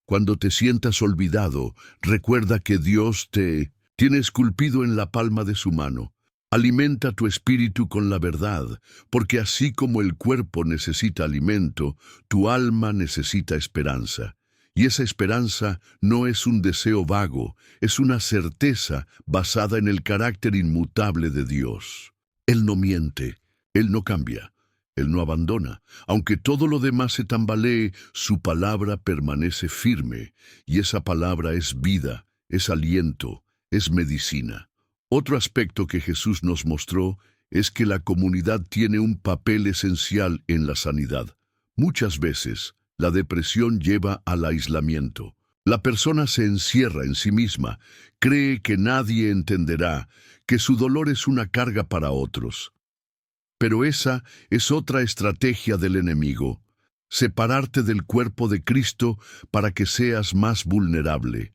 Cuando te sientas olvidado, recuerda que Dios te tiene esculpido en la palma de su mano. Alimenta tu espíritu con la verdad, porque así como el cuerpo necesita alimento, tu alma necesita esperanza. Y esa esperanza no es un deseo vago, es una certeza basada en el carácter inmutable de Dios. Él no miente, Él no cambia, Él no abandona. Aunque todo lo demás se tambalee, su palabra permanece firme, y esa palabra es vida, es aliento, es medicina. Otro aspecto que Jesús nos mostró es que la comunidad tiene un papel esencial en la sanidad. Muchas veces, la depresión lleva al aislamiento. La persona se encierra en sí misma, cree que nadie entenderá, que su dolor es una carga para otros. Pero esa es otra estrategia del enemigo, separarte del cuerpo de Cristo para que seas más vulnerable.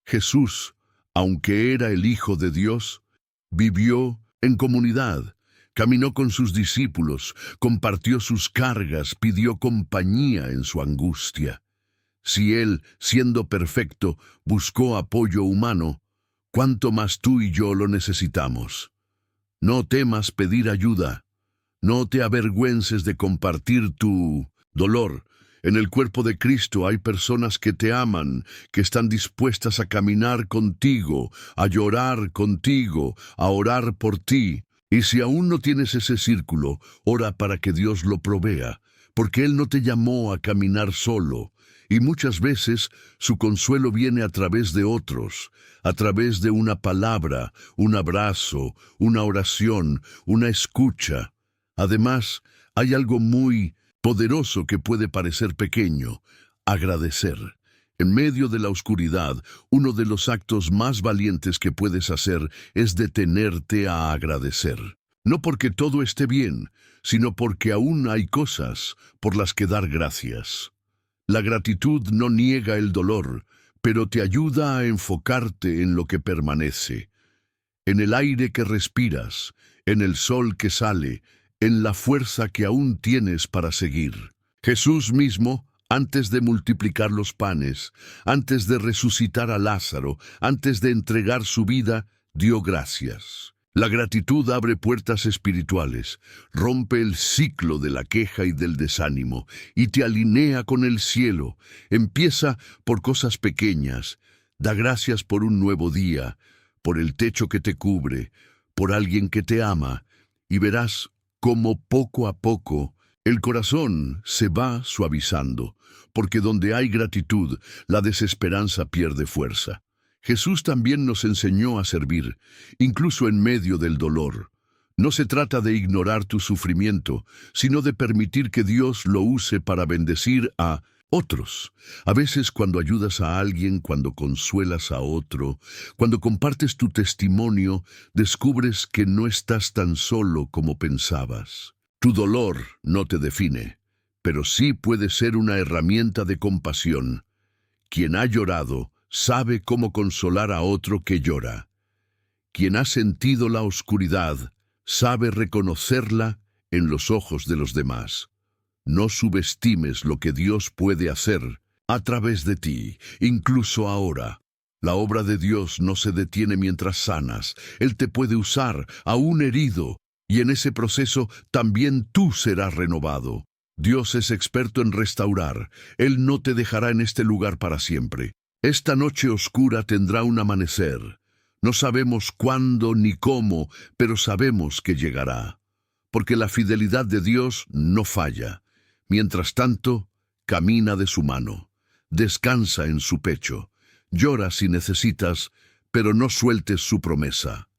Jesús, aunque era el Hijo de Dios, vivió en comunidad. Caminó con sus discípulos, compartió sus cargas, pidió compañía en su angustia. Si Él, siendo perfecto, buscó apoyo humano, ¿cuánto más tú y yo lo necesitamos? No temas pedir ayuda. No te avergüences de compartir tu dolor. En el cuerpo de Cristo hay personas que te aman, que están dispuestas a caminar contigo, a llorar contigo, a orar por ti. Y si aún no tienes ese círculo, ora para que Dios lo provea, porque Él no te llamó a caminar solo. Y muchas veces su consuelo viene a través de otros, a través de una palabra, un abrazo, una oración, una escucha. Además, hay algo muy poderoso que puede parecer pequeño: agradecer. En medio de la oscuridad, uno de los actos más valientes que puedes hacer es detenerte a agradecer. No porque todo esté bien, sino porque aún hay cosas por las que dar gracias. La gratitud no niega el dolor, pero te ayuda a enfocarte en lo que permanece, en el aire que respiras, en el sol que sale, en la fuerza que aún tienes para seguir. Jesús mismo, antes de multiplicar los panes, antes de resucitar a Lázaro, antes de entregar su vida, dio gracias. La gratitud abre puertas espirituales, rompe el ciclo de la queja y del desánimo, y te alinea con el cielo. Empieza por cosas pequeñas. Da gracias por un nuevo día, por el techo que te cubre, por alguien que te ama, y verás cómo poco a poco el corazón se va suavizando, porque donde hay gratitud, la desesperanza pierde fuerza. Jesús también nos enseñó a servir, incluso en medio del dolor. No se trata de ignorar tu sufrimiento, sino de permitir que Dios lo use para bendecir a otros. A veces cuando ayudas a alguien, cuando consuelas a otro, cuando compartes tu testimonio, descubres que no estás tan solo como pensabas. Tu dolor no te define, pero sí puede ser una herramienta de compasión. Quien ha llorado sabe cómo consolar a otro que llora. Quien ha sentido la oscuridad sabe reconocerla en los ojos de los demás. No subestimes lo que Dios puede hacer a través de ti, incluso ahora. La obra de Dios no se detiene mientras sanas. Él te puede usar aún herido, y en ese proceso también tú serás renovado. Dios es experto en restaurar. Él no te dejará en este lugar para siempre. Esta noche oscura tendrá un amanecer. No sabemos cuándo ni cómo, pero sabemos que llegará. Porque la fidelidad de Dios no falla. Mientras tanto, camina de su mano. Descansa en su pecho. Llora si necesitas, pero no sueltes su promesa.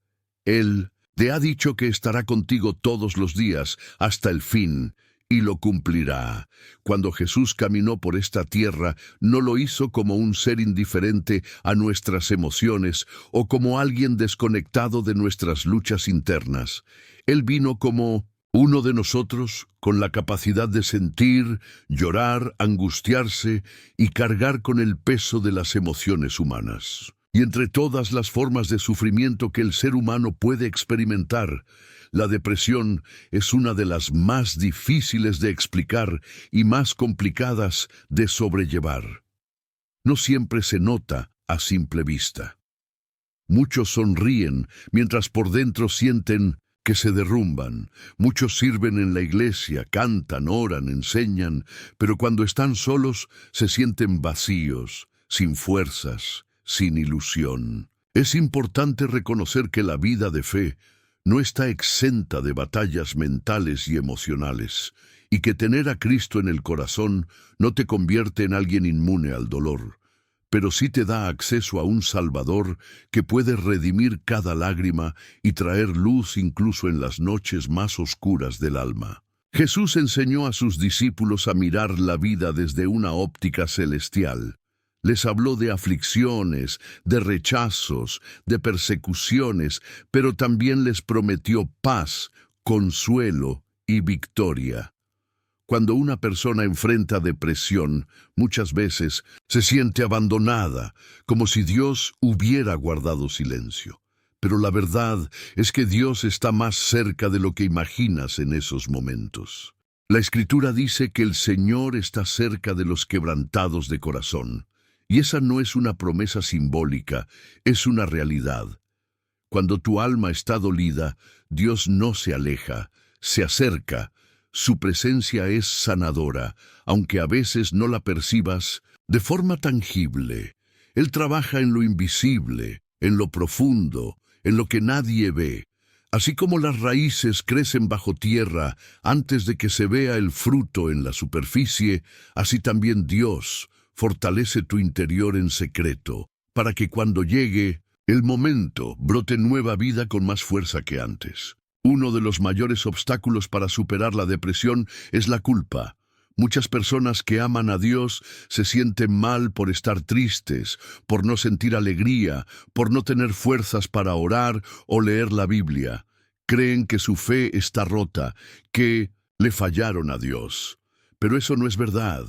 Él te ha dicho que estará contigo todos los días hasta el fin, y lo cumplirá. Cuando Jesús caminó por esta tierra, no lo hizo como un ser indiferente a nuestras emociones o como alguien desconectado de nuestras luchas internas. Él vino como uno de nosotros, con la capacidad de sentir, llorar, angustiarse y cargar con el peso de las emociones humanas. Y entre todas las formas de sufrimiento que el ser humano puede experimentar, la depresión es una de las más difíciles de explicar y más complicadas de sobrellevar. No siempre se nota a simple vista. Muchos sonríen mientras por dentro sienten que se derrumban. Muchos sirven en la iglesia, cantan, oran, enseñan, pero cuando están solos se sienten vacíos, sin fuerzas, sin ilusión. Es importante reconocer que la vida de fe no está exenta de batallas mentales y emocionales, y que tener a Cristo en el corazón no te convierte en alguien inmune al dolor, pero sí te da acceso a un Salvador que puede redimir cada lágrima y traer luz incluso en las noches más oscuras del alma. Jesús enseñó a sus discípulos a mirar la vida desde una óptica celestial. Les habló de aflicciones, de rechazos, de persecuciones, pero también les prometió paz, consuelo y victoria. Cuando una persona enfrenta depresión, muchas veces se siente abandonada, como si Dios hubiera guardado silencio. Pero la verdad es que Dios está más cerca de lo que imaginas en esos momentos. La Escritura dice que el Señor está cerca de los quebrantados de corazón. Y esa no es una promesa simbólica, es una realidad. Cuando tu alma está dolida, Dios no se aleja, se acerca. Su presencia es sanadora, aunque a veces no la percibas de forma tangible. Él trabaja en lo invisible, en lo profundo, en lo que nadie ve. Así como las raíces crecen bajo tierra antes de que se vea el fruto en la superficie, así también Dios fortalece tu interior en secreto, para que cuando llegue el momento brote nueva vida con más fuerza que antes. Uno de los mayores obstáculos para superar la depresión es la culpa. Muchas personas que aman a Dios se sienten mal por estar tristes, por no sentir alegría, por no tener fuerzas para orar o leer la Biblia. Creen que su fe está rota, que le fallaron a Dios. Pero eso no es verdad.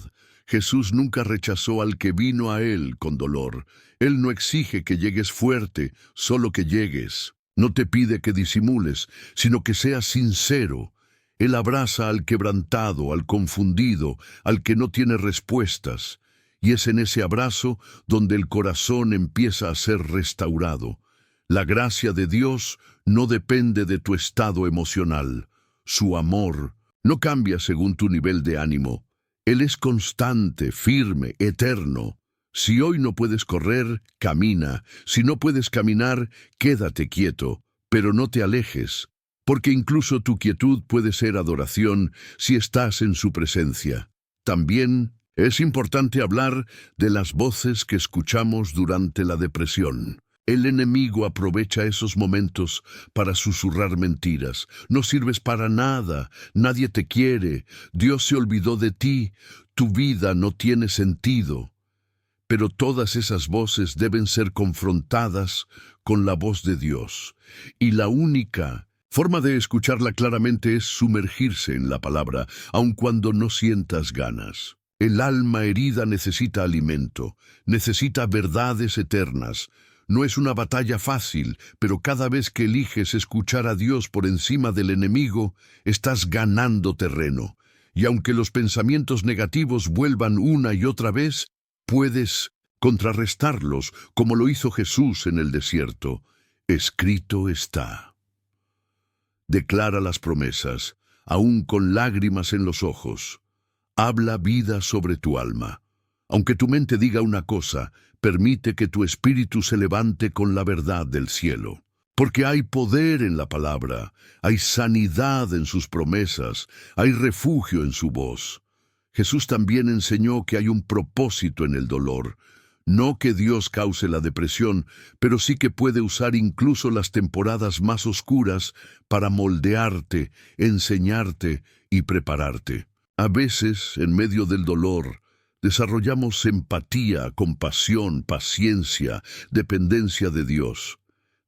Jesús nunca rechazó al que vino a Él con dolor. Él no exige que llegues fuerte, solo que llegues. No te pide que disimules, sino que seas sincero. Él abraza al quebrantado, al confundido, al que no tiene respuestas. Y es en ese abrazo donde el corazón empieza a ser restaurado. La gracia de Dios no depende de tu estado emocional. Su amor no cambia según tu nivel de ánimo. Él es constante, firme, eterno. Si hoy no puedes correr, camina. Si no puedes caminar, quédate quieto, pero no te alejes. Porque incluso tu quietud puede ser adoración si estás en su presencia. También es importante hablar de las voces que escuchamos durante la depresión. El enemigo aprovecha esos momentos para susurrar mentiras. No sirves para nada, nadie te quiere, Dios se olvidó de ti, tu vida no tiene sentido. Pero todas esas voces deben ser confrontadas con la voz de Dios. Y la única forma de escucharla claramente es sumergirse en la palabra, aun cuando no sientas ganas. El alma herida necesita alimento, necesita verdades eternas. No es una batalla fácil, pero cada vez que eliges escuchar a Dios por encima del enemigo, estás ganando terreno. Y aunque los pensamientos negativos vuelvan una y otra vez, puedes contrarrestarlos como lo hizo Jesús en el desierto. Escrito está. Declara las promesas, aún con lágrimas en los ojos. Habla vida sobre tu alma. Aunque tu mente diga una cosa, permite que tu espíritu se levante con la verdad del cielo. Porque hay poder en la palabra, hay sanidad en sus promesas, hay refugio en su voz. Jesús también enseñó que hay un propósito en el dolor. No que Dios cause la depresión, pero sí que puede usar incluso las temporadas más oscuras para moldearte, enseñarte y prepararte. A veces, en medio del dolor, desarrollamos empatía, compasión, paciencia, dependencia de Dios.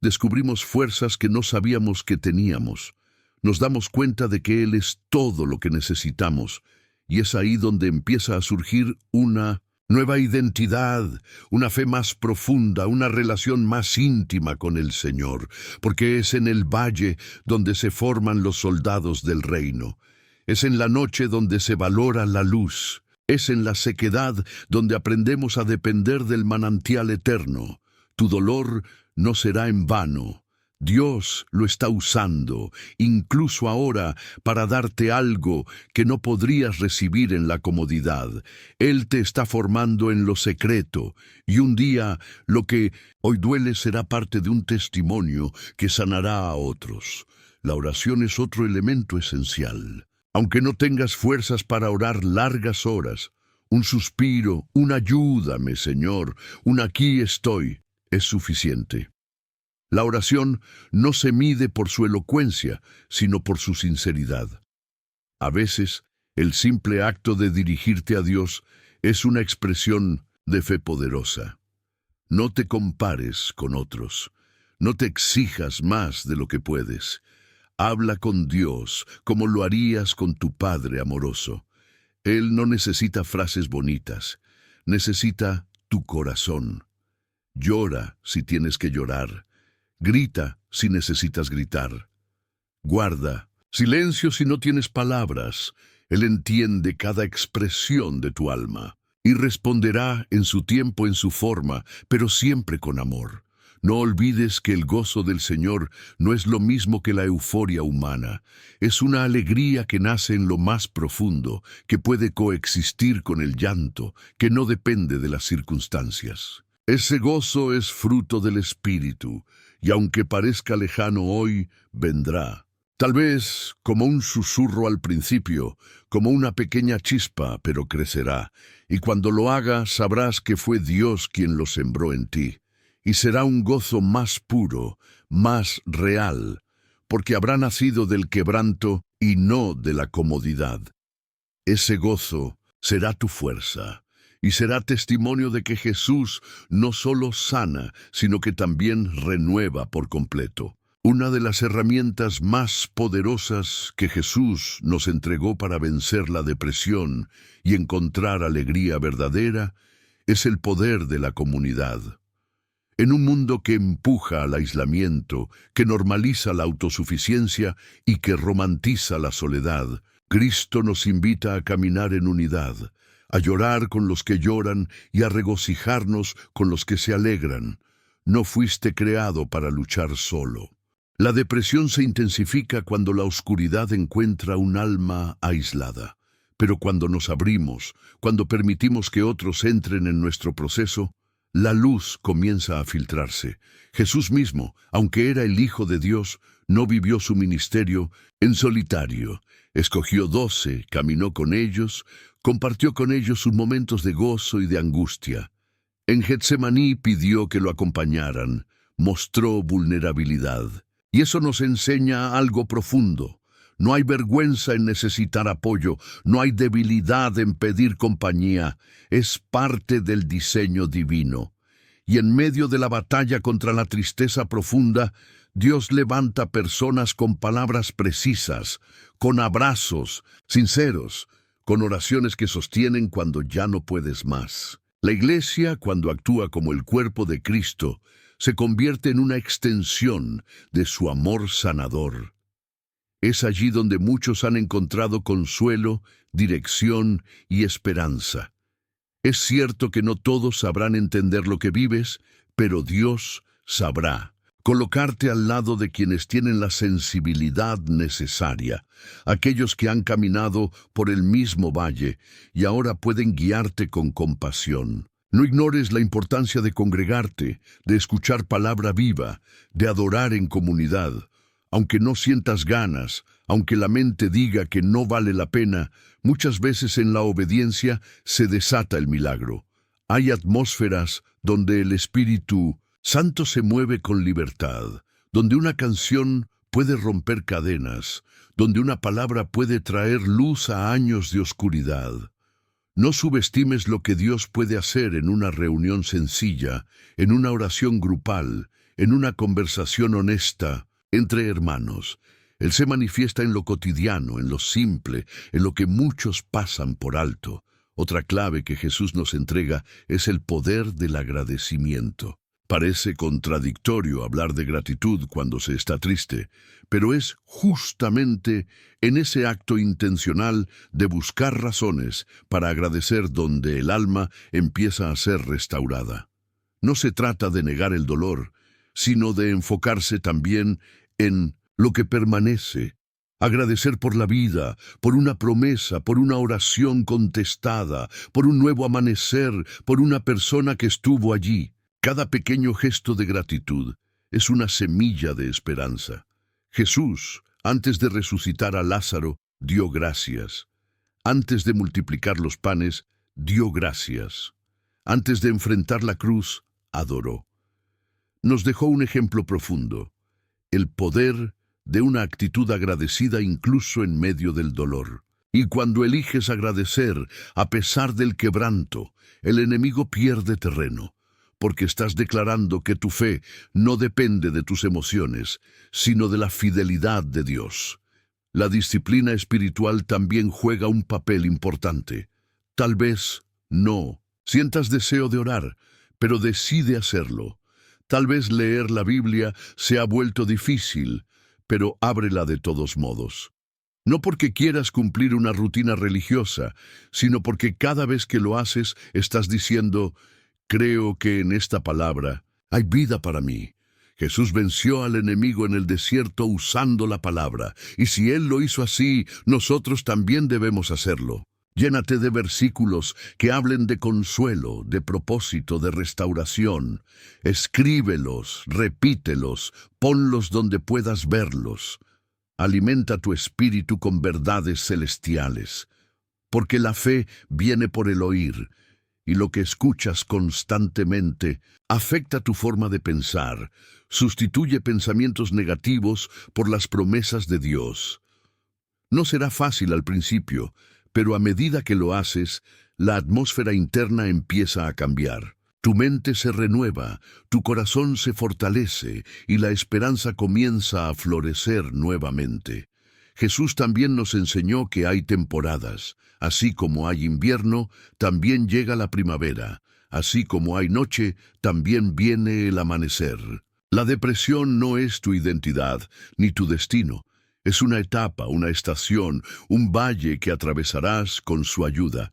Descubrimos fuerzas que no sabíamos que teníamos. Nos damos cuenta de que Él es todo lo que necesitamos, y es ahí donde empieza a surgir una nueva identidad, una fe más profunda, una relación más íntima con el Señor, porque es en el valle donde se forman los soldados del reino. Es en la noche donde se valora la luz. Es en la sequedad donde aprendemos a depender del manantial eterno. Tu dolor no será en vano. Dios lo está usando, incluso ahora, para darte algo que no podrías recibir en la comodidad. Él te está formando en lo secreto, y un día lo que hoy duele será parte de un testimonio que sanará a otros. La oración es otro elemento esencial. Aunque no tengas fuerzas para orar largas horas, un suspiro, un ayúdame, Señor, un aquí estoy, es suficiente. La oración no se mide por su elocuencia, sino por su sinceridad. A veces, el simple acto de dirigirte a Dios es una expresión de fe poderosa. No te compares con otros. No te exijas más de lo que puedes. Habla con Dios como lo harías con tu Padre amoroso. Él no necesita frases bonitas, necesita tu corazón. Llora si tienes que llorar. Grita si necesitas gritar. Guarda silencio si no tienes palabras. Él entiende cada expresión de tu alma y responderá en su tiempo, en su forma, pero siempre con amor. No olvides que el gozo del Señor no es lo mismo que la euforia humana. Es una alegría que nace en lo más profundo, que puede coexistir con el llanto, que no depende de las circunstancias. Ese gozo es fruto del Espíritu, y aunque parezca lejano hoy, vendrá. Tal vez como un susurro al principio, como una pequeña chispa, pero crecerá, y cuando lo haga sabrás que fue Dios quien lo sembró en ti. Y será un gozo más puro, más real, porque habrá nacido del quebranto y no de la comodidad. Ese gozo será tu fuerza y será testimonio de que Jesús no solo sana, sino que también renueva por completo. Una de las herramientas más poderosas que Jesús nos entregó para vencer la depresión y encontrar alegría verdadera es el poder de la comunidad. En un mundo que empuja al aislamiento, que normaliza la autosuficiencia y que romantiza la soledad, Cristo nos invita a caminar en unidad, a llorar con los que lloran y a regocijarnos con los que se alegran. No fuiste creado para luchar solo. La depresión se intensifica cuando la oscuridad encuentra un alma aislada. Pero cuando nos abrimos, cuando permitimos que otros entren en nuestro proceso, la luz comienza a filtrarse. Jesús mismo, aunque era el Hijo de Dios, no vivió su ministerio en solitario. Escogió 12, caminó con ellos, compartió con ellos sus momentos de gozo y de angustia. En Getsemaní pidió que lo acompañaran, mostró vulnerabilidad. Y eso nos enseña algo profundo. No hay vergüenza en necesitar apoyo, no hay debilidad en pedir compañía. Es parte del diseño divino. Y en medio de la batalla contra la tristeza profunda, Dios levanta personas con palabras precisas, con abrazos sinceros, con oraciones que sostienen cuando ya no puedes más. La Iglesia, cuando actúa como el cuerpo de Cristo, se convierte en una extensión de su amor sanador. Es allí donde muchos han encontrado consuelo, dirección y esperanza. Es cierto que no todos sabrán entender lo que vives, pero Dios sabrá. Colocarte al lado de quienes tienen la sensibilidad necesaria, aquellos que han caminado por el mismo valle y ahora pueden guiarte con compasión. No ignores la importancia de congregarte, de escuchar palabra viva, de adorar en comunidad. Aunque no sientas ganas, aunque la mente diga que no vale la pena, muchas veces en la obediencia se desata el milagro. Hay atmósferas donde el Espíritu Santo se mueve con libertad, donde una canción puede romper cadenas, donde una palabra puede traer luz a años de oscuridad. No subestimes lo que Dios puede hacer en una reunión sencilla, en una oración grupal, en una conversación honesta entre hermanos. Él se manifiesta en lo cotidiano, en lo simple, en lo que muchos pasan por alto. Otra clave que Jesús nos entrega es el poder del agradecimiento. Parece contradictorio hablar de gratitud cuando se está triste, pero es justamente en ese acto intencional de buscar razones para agradecer donde el alma empieza a ser restaurada. No se trata de negar el dolor, sino de enfocarse también en lo que permanece. Agradecer por la vida, por una promesa, por una oración contestada, por un nuevo amanecer, por una persona que estuvo allí. Cada pequeño gesto de gratitud es una semilla de esperanza. Jesús, antes de resucitar a Lázaro, dio gracias. Antes de multiplicar los panes, dio gracias. Antes de enfrentar la cruz, adoró. Nos dejó un ejemplo profundo, el poder de una actitud agradecida incluso en medio del dolor. Y cuando eliges agradecer, a pesar del quebranto, el enemigo pierde terreno, porque estás declarando que tu fe no depende de tus emociones, sino de la fidelidad de Dios. La disciplina espiritual también juega un papel importante. Tal vez no sientas deseo de orar, pero decide hacerlo. Tal vez leer la Biblia se ha vuelto difícil, pero ábrela de todos modos. No porque quieras cumplir una rutina religiosa, sino porque cada vez que lo haces estás diciendo: creo que en esta palabra Hay vida para mí. Jesús venció al enemigo en el desierto usando la palabra, y si Él lo hizo así, nosotros también debemos hacerlo. Llénate de versículos que hablen de consuelo, de propósito, de restauración. Escríbelos, repítelos, ponlos donde puedas verlos. Alimenta tu espíritu con verdades celestiales, porque la fe viene por el oír, y lo que escuchas constantemente afecta tu forma de pensar, sustituye pensamientos negativos por las promesas de Dios. No será fácil al principio, pero a medida que lo haces, la atmósfera interna empieza a cambiar. Tu mente se renueva, tu corazón se fortalece y la esperanza comienza a florecer nuevamente. Jesús también nos enseñó que hay temporadas. Así como hay invierno, también llega la primavera. Así como hay noche, también viene el amanecer. La depresión no es tu identidad, ni tu destino. Es una etapa, una estación, un valle que atravesarás con su ayuda.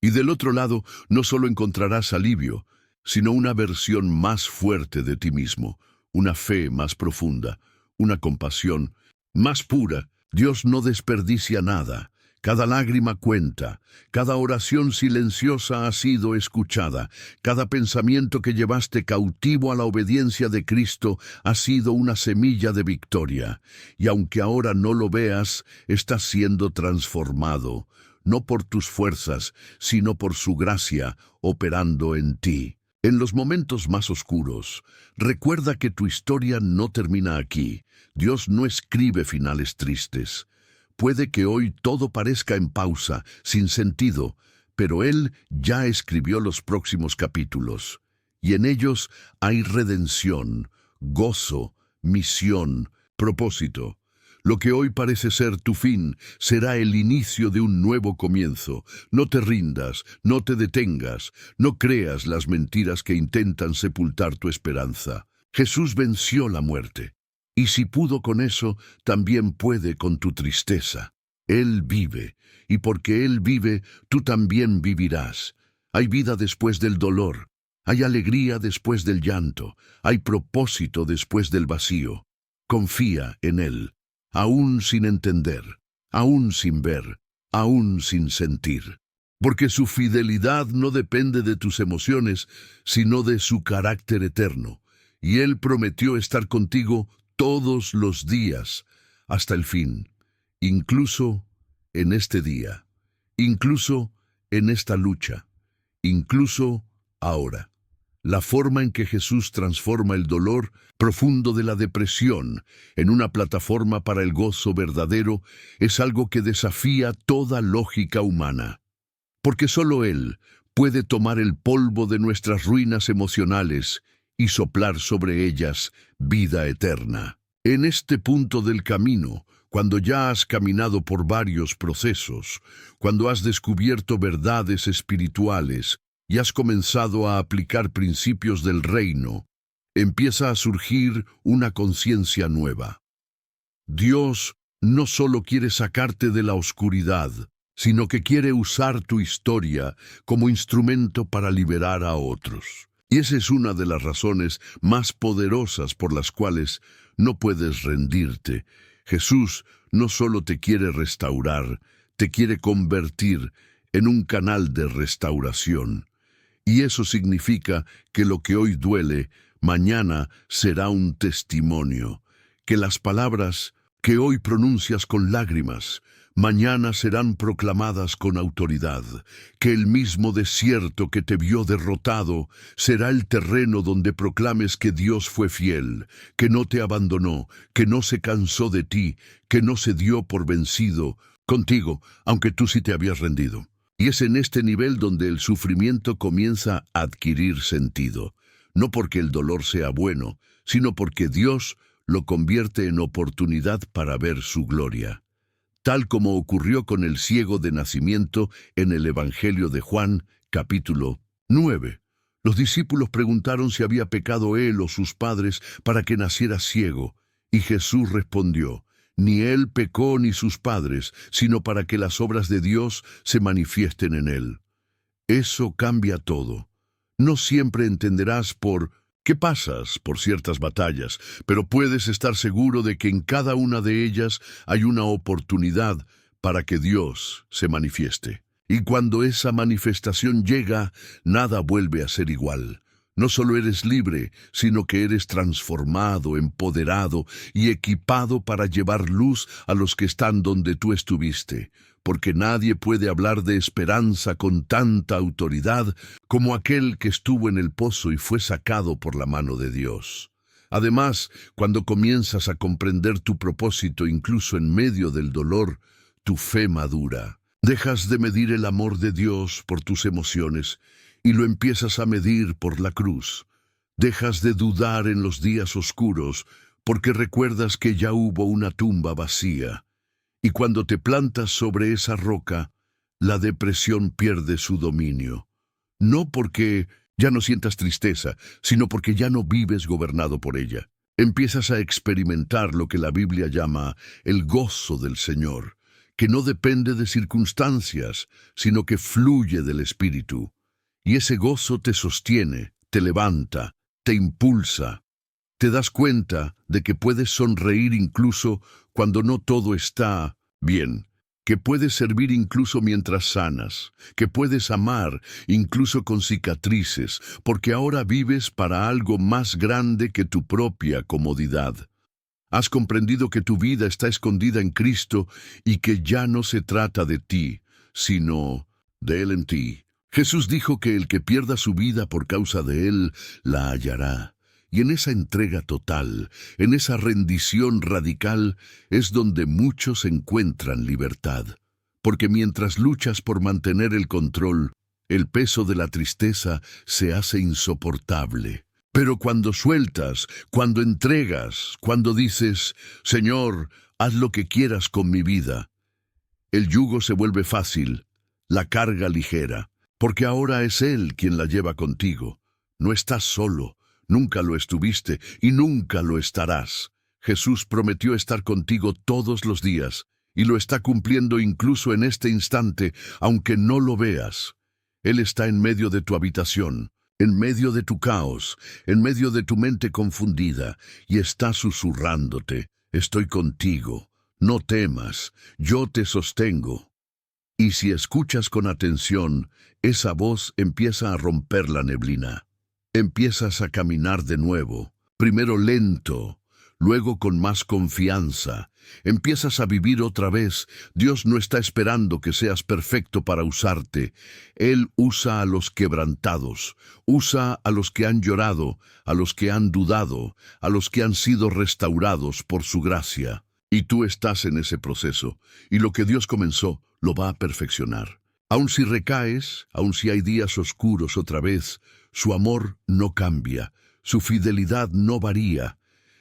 Y del otro lado, no solo encontrarás alivio, sino una versión más fuerte de ti mismo, una fe más profunda, una compasión más pura. Dios no desperdicia nada. Cada lágrima cuenta, cada oración silenciosa ha sido escuchada, cada pensamiento que llevaste cautivo a la obediencia de Cristo ha sido una semilla de victoria. Y aunque ahora no lo veas, estás siendo transformado, no por tus fuerzas, sino por su gracia operando en ti. En los momentos más oscuros, recuerda que tu historia no termina aquí. Dios no escribe finales tristes. Puede que hoy todo parezca en pausa, sin sentido, pero Él ya escribió los próximos capítulos. Y en ellos hay redención, gozo, misión, propósito. Lo que hoy parece ser tu fin será el inicio de un nuevo comienzo. No te rindas, no te detengas, no creas las mentiras que intentan sepultar tu esperanza. Jesús venció la muerte. Y si pudo con eso, también puede con tu tristeza. Él vive, y porque Él vive, tú también vivirás. Hay vida después del dolor, hay alegría después del llanto, hay propósito después del vacío. Confía en Él, aún sin entender, aún sin ver, aún sin sentir. Porque su fidelidad no depende de tus emociones, sino de su carácter eterno. Y Él prometió estar contigo todos los días, hasta el fin, incluso en este día, incluso en esta lucha, incluso ahora. La forma en que Jesús transforma el dolor profundo de la depresión en una plataforma para el gozo verdadero es algo que desafía toda lógica humana. Porque solo Él puede tomar el polvo de nuestras ruinas emocionales y soplar sobre ellas vida eterna. En este punto del camino, cuando ya has caminado por varios procesos, cuando has descubierto verdades espirituales y has comenzado a aplicar principios del reino, empieza a surgir una conciencia nueva. Dios no solo quiere sacarte de la oscuridad, sino que quiere usar tu historia como instrumento para liberar a otros. Y esa es una de las razones más poderosas por las cuales no puedes rendirte. Jesús no solo te quiere restaurar, te quiere convertir en un canal de restauración. Y eso significa que lo que hoy duele, mañana será un testimonio. Que las palabras que hoy pronuncias con lágrimas, mañana serán proclamadas con autoridad, que el mismo desierto que te vio derrotado será el terreno donde proclames que Dios fue fiel, que no te abandonó, que no se cansó de ti, que no se dio por vencido contigo, aunque tú sí te habías rendido. Y es en este nivel donde el sufrimiento comienza a adquirir sentido, no porque el dolor sea bueno, sino porque Dios lo convierte en oportunidad para ver su gloria. Tal como ocurrió con el ciego de nacimiento en el Evangelio de Juan, capítulo 9. Los discípulos preguntaron si había pecado él o sus padres para que naciera ciego, y Jesús respondió: ni él pecó ni sus padres, sino para que las obras de Dios se manifiesten en él. Eso cambia todo. No siempre entenderás por que pasas por ciertas batallas, pero puedes estar seguro de que en cada una de ellas hay una oportunidad para que Dios se manifieste. Y cuando esa manifestación llega, nada vuelve a ser igual. No solo eres libre, sino que eres transformado, empoderado y equipado para llevar luz a los que están donde tú estuviste, porque nadie puede hablar de esperanza con tanta autoridad como aquel que estuvo en el pozo y fue sacado por la mano de Dios. Además, cuando comienzas a comprender tu propósito incluso en medio del dolor, tu fe madura. Dejas de medir el amor de Dios por tus emociones y lo empiezas a medir por la cruz. Dejas de dudar en los días oscuros porque recuerdas que ya hubo una tumba vacía. Y cuando te plantas sobre esa roca, la depresión pierde su dominio. No porque ya no sientas tristeza, sino porque ya no vives gobernado por ella. Empiezas a experimentar lo que la Biblia llama el gozo del Señor, que no depende de circunstancias, sino que fluye del Espíritu. Y ese gozo te sostiene, te levanta, te impulsa. Te das cuenta de que puedes sonreír incluso cuando no todo está bien, que puedes servir incluso mientras sanas, que puedes amar incluso con cicatrices, porque ahora vives para algo más grande que tu propia comodidad. Has comprendido que tu vida está escondida en Cristo y que ya no se trata de ti, sino de Él en ti. Jesús dijo que el que pierda su vida por causa de Él, la hallará. Y en esa entrega total, en esa rendición radical, es donde muchos encuentran libertad. Porque mientras luchas por mantener el control, el peso de la tristeza se hace insoportable. Pero cuando sueltas, cuando entregas, cuando dices, Señor, haz lo que quieras con mi vida, el yugo se vuelve fácil, la carga ligera, porque ahora es Él quien la lleva contigo. No estás solo. Nunca lo estuviste y nunca lo estarás. Jesús prometió estar contigo todos los días y lo está cumpliendo incluso en este instante, aunque no lo veas. Él está en medio de tu habitación, en medio de tu caos, en medio de tu mente confundida y está susurrándote, estoy contigo, no temas, yo te sostengo. Y si escuchas con atención, esa voz empieza a romper la neblina. Empiezas a caminar de nuevo, primero lento, luego con más confianza. Empiezas a vivir otra vez. Dios no está esperando que seas perfecto para usarte. Él usa a los quebrantados, usa a los que han llorado, a los que han dudado, a los que han sido restaurados por su gracia. Y tú estás en ese proceso, y lo que Dios comenzó lo va a perfeccionar. Aun si recaes, aun si hay días oscuros otra vez, su amor no cambia, su fidelidad no varía.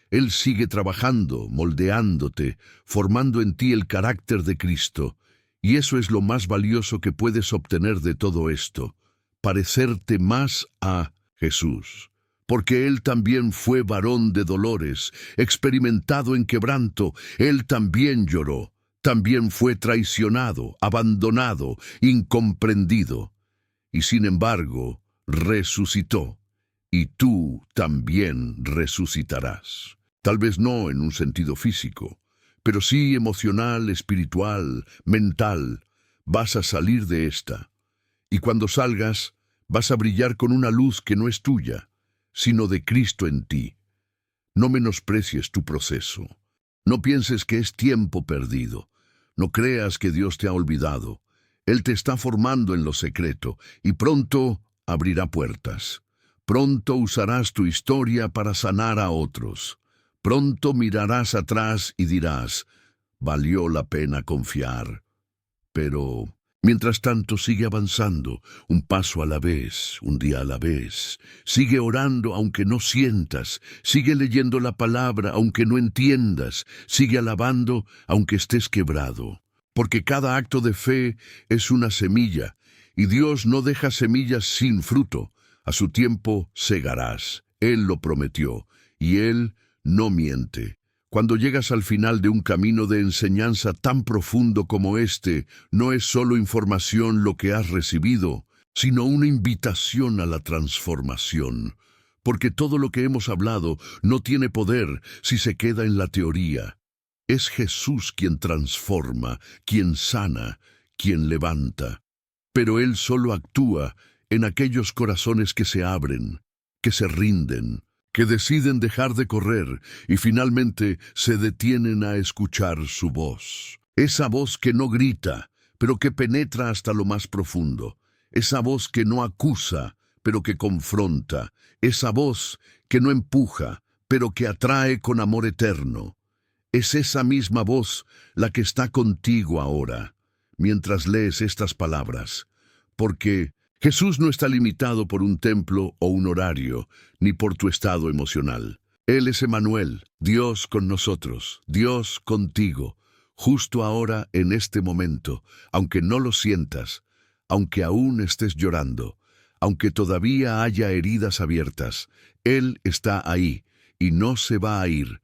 Él sigue trabajando, moldeándote, formando en ti el carácter de Cristo. Y eso es lo más valioso que puedes obtener de todo esto, parecerte más a Jesús. Porque Él también fue varón de dolores, experimentado en quebranto, Él también lloró, también fue traicionado, abandonado, incomprendido. Y sin embargo, resucitó, y tú también resucitarás. Tal vez no en un sentido físico, pero sí emocional, espiritual, mental. Vas a salir de esta. Y cuando salgas, vas a brillar con una luz que no es tuya, sino de Cristo en ti. No menosprecies tu proceso. No pienses que es tiempo perdido. No creas que Dios te ha olvidado. Él te está formando en lo secreto, y pronto abrirá puertas. Pronto usarás tu historia para sanar a otros. Pronto mirarás atrás y dirás, valió la pena confiar. Pero, mientras tanto, sigue avanzando, un paso a la vez, un día a la vez. Sigue orando aunque no sientas. Sigue leyendo la palabra aunque no entiendas. Sigue alabando aunque estés quebrado. Porque cada acto de fe es una semilla, y Dios no deja semillas sin fruto. A su tiempo segarás. Él lo prometió, y Él no miente. Cuando llegas al final de un camino de enseñanza tan profundo como este, no es solo información lo que has recibido, sino una invitación a la transformación. porque todo lo que hemos hablado no tiene poder si se queda en la teoría. Es Jesús quien transforma, quien sana, quien levanta. Pero Él solo actúa en aquellos corazones que se abren, que se rinden, que deciden dejar de correr y finalmente se detienen a escuchar su voz. Esa voz que no grita, pero que penetra hasta lo más profundo. Esa voz que no acusa, pero que confronta. Esa voz que no empuja, pero que atrae con amor eterno. Es esa misma voz la que está contigo ahora, mientras lees estas palabras. Porque Jesús no está limitado por un templo o un horario, ni por tu estado emocional. Él es Emmanuel, Dios con nosotros, Dios contigo, justo ahora en este momento, aunque no lo sientas, aunque aún estés llorando, aunque todavía haya heridas abiertas, Él está ahí y no se va a ir.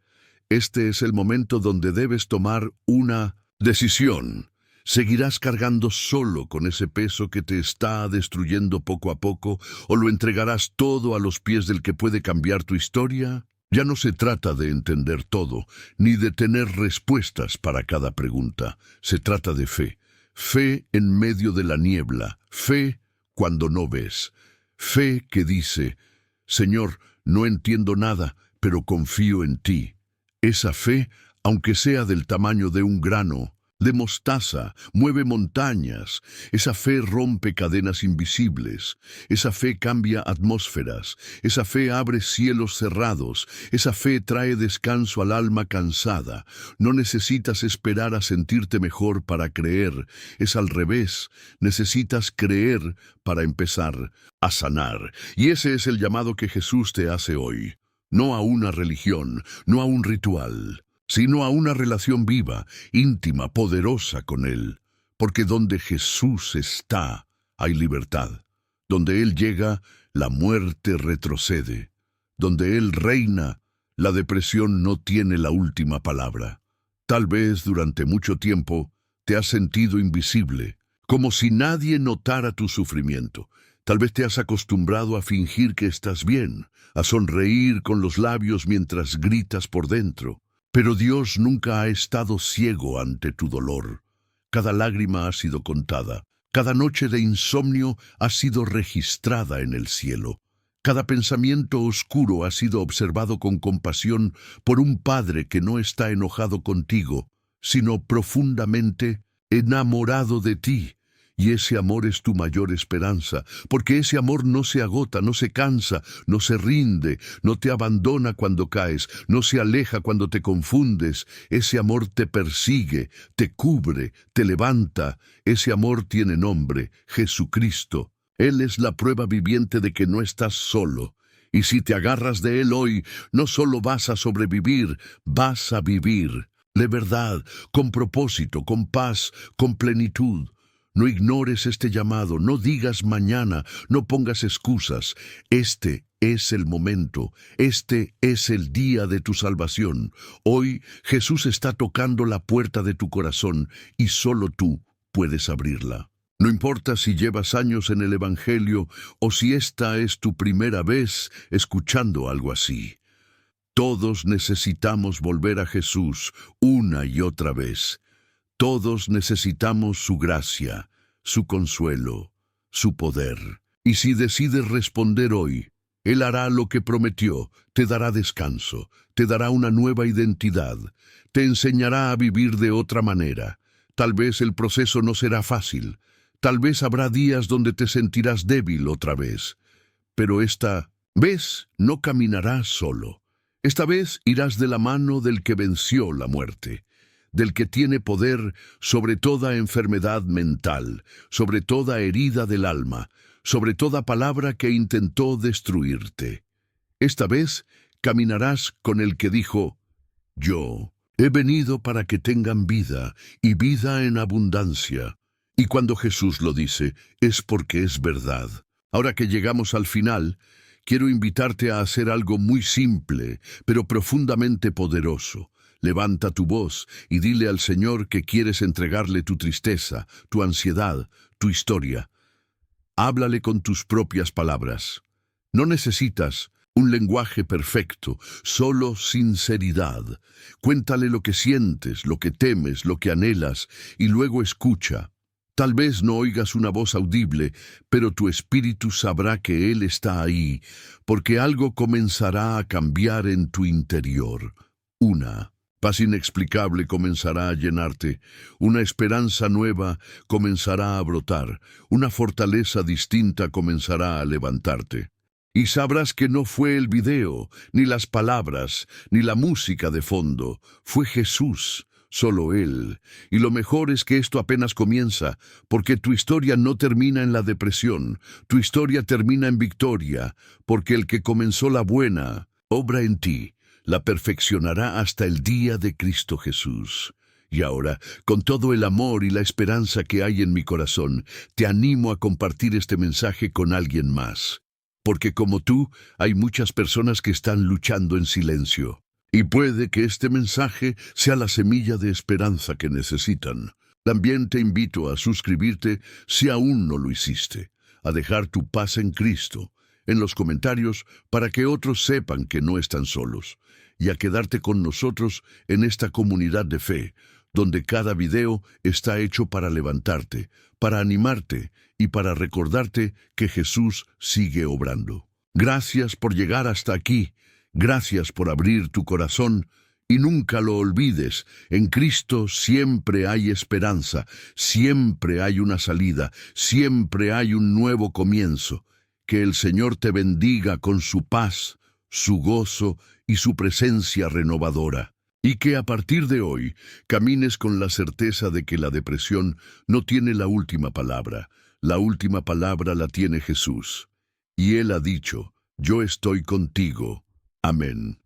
Este es el momento donde debes tomar una decisión. ¿Seguirás cargando solo con ese peso que te está destruyendo poco a poco o lo entregarás todo a los pies del que puede cambiar tu historia? Ya no se trata de entender todo, ni de tener respuestas para cada pregunta. Se trata de fe. Fe en medio de la niebla. Fe cuando no ves. Fe que dice, Señor, no entiendo nada, pero confío en ti. Esa fe, aunque sea del tamaño de un grano de mostaza, mueve montañas. Esa fe rompe cadenas invisibles. Esa fe cambia atmósferas. Esa fe abre cielos cerrados. Esa fe trae descanso al alma cansada. No necesitas esperar a sentirte mejor para creer. Es al revés. Necesitas creer para empezar a sanar. Y ese es el llamado que Jesús te hace hoy. No a una religión, no a un ritual, sino a una relación viva, íntima, poderosa con Él. Porque donde Jesús está, hay libertad. Donde Él llega, la muerte retrocede. Donde Él reina, la depresión no tiene la última palabra. Tal vez durante mucho tiempo te has sentido invisible, como si nadie notara tu sufrimiento. Tal vez te has acostumbrado a fingir que estás bien, a sonreír con los labios mientras gritas por dentro. Pero Dios nunca ha estado ciego ante tu dolor. Cada lágrima ha sido contada. Cada noche de insomnio ha sido registrada en el cielo. Cada pensamiento oscuro ha sido observado con compasión por un Padre que no está enojado contigo, sino profundamente enamorado de ti. Y ese amor es tu mayor esperanza, porque ese amor no se agota, no se cansa, no se rinde, no te abandona cuando caes, no se aleja cuando te confundes. Ese amor te persigue, te cubre, te levanta. Ese amor tiene nombre, Jesucristo. Él es la prueba viviente de que no estás solo. Y si te agarras de Él hoy, no solo vas a sobrevivir, vas a vivir. De verdad, con propósito, con paz, con plenitud. No ignores este llamado, no digas mañana, no pongas excusas. Este es el momento, este es el día de tu salvación. Hoy Jesús está tocando la puerta de tu corazón y solo tú puedes abrirla. No importa si llevas años en el Evangelio o si esta es tu primera vez escuchando algo así. Todos necesitamos volver a Jesús una y otra vez. Todos necesitamos su gracia, su consuelo, su poder. Y si decides responder hoy, Él hará lo que prometió, te dará descanso, te dará una nueva identidad, te enseñará a vivir de otra manera. Tal vez el proceso no será fácil, tal vez habrá días donde te sentirás débil otra vez, pero esta vez no caminarás solo. Esta vez irás de la mano del que venció la muerte, del que tiene poder sobre toda enfermedad mental, sobre toda herida del alma, sobre toda palabra que intentó destruirte. Esta vez caminarás con el que dijo, yo he venido para que tengan vida y vida en abundancia. Y cuando Jesús lo dice, es porque es verdad. Ahora que llegamos al final, quiero invitarte a hacer algo muy simple, pero profundamente poderoso. Levanta tu voz y dile al Señor que quieres entregarle tu tristeza, tu ansiedad, tu historia. Háblale con tus propias palabras. No necesitas Un lenguaje perfecto, solo sinceridad. Cuéntale lo que sientes, lo que temes, lo que anhelas, y luego escucha. Tal vez no oigas una voz audible, pero tu espíritu sabrá que Él está ahí, porque algo comenzará a cambiar en tu interior. Una paz inexplicable comenzará a llenarte, una esperanza nueva comenzará a brotar, una fortaleza distinta comenzará a levantarte. Y sabrás que no fue el video, ni las palabras, ni la música de fondo, fue Jesús, solo Él. Y lo mejor es que esto apenas comienza, porque tu historia no termina en la depresión, tu historia termina en victoria, porque el que comenzó la buena obra en ti, la perfeccionará hasta el día de Cristo Jesús. Y ahora, con todo el amor y la esperanza que hay en mi corazón, te animo a compartir este mensaje con alguien más. Porque como tú, hay muchas personas que están luchando en silencio. Y puede que este mensaje sea la semilla de esperanza que necesitan. También te invito a suscribirte si aún no lo hiciste, a dejar tu paz en Cristo en los comentarios para que otros sepan que no están solos, y a quedarte con nosotros en esta comunidad de fe, donde cada video está hecho para levantarte, para animarte y para recordarte que Jesús sigue obrando. Gracias por llegar hasta aquí, gracias por abrir tu corazón, y nunca lo olvides, en Cristo siempre hay esperanza, siempre hay una salida, siempre hay un nuevo comienzo. Que el Señor te bendiga con su paz, su gozo y su presencia renovadora. Y que a partir de hoy camines con la certeza de que la depresión no tiene la última palabra la tiene Jesús. Y Él ha dicho, yo estoy contigo. Amén.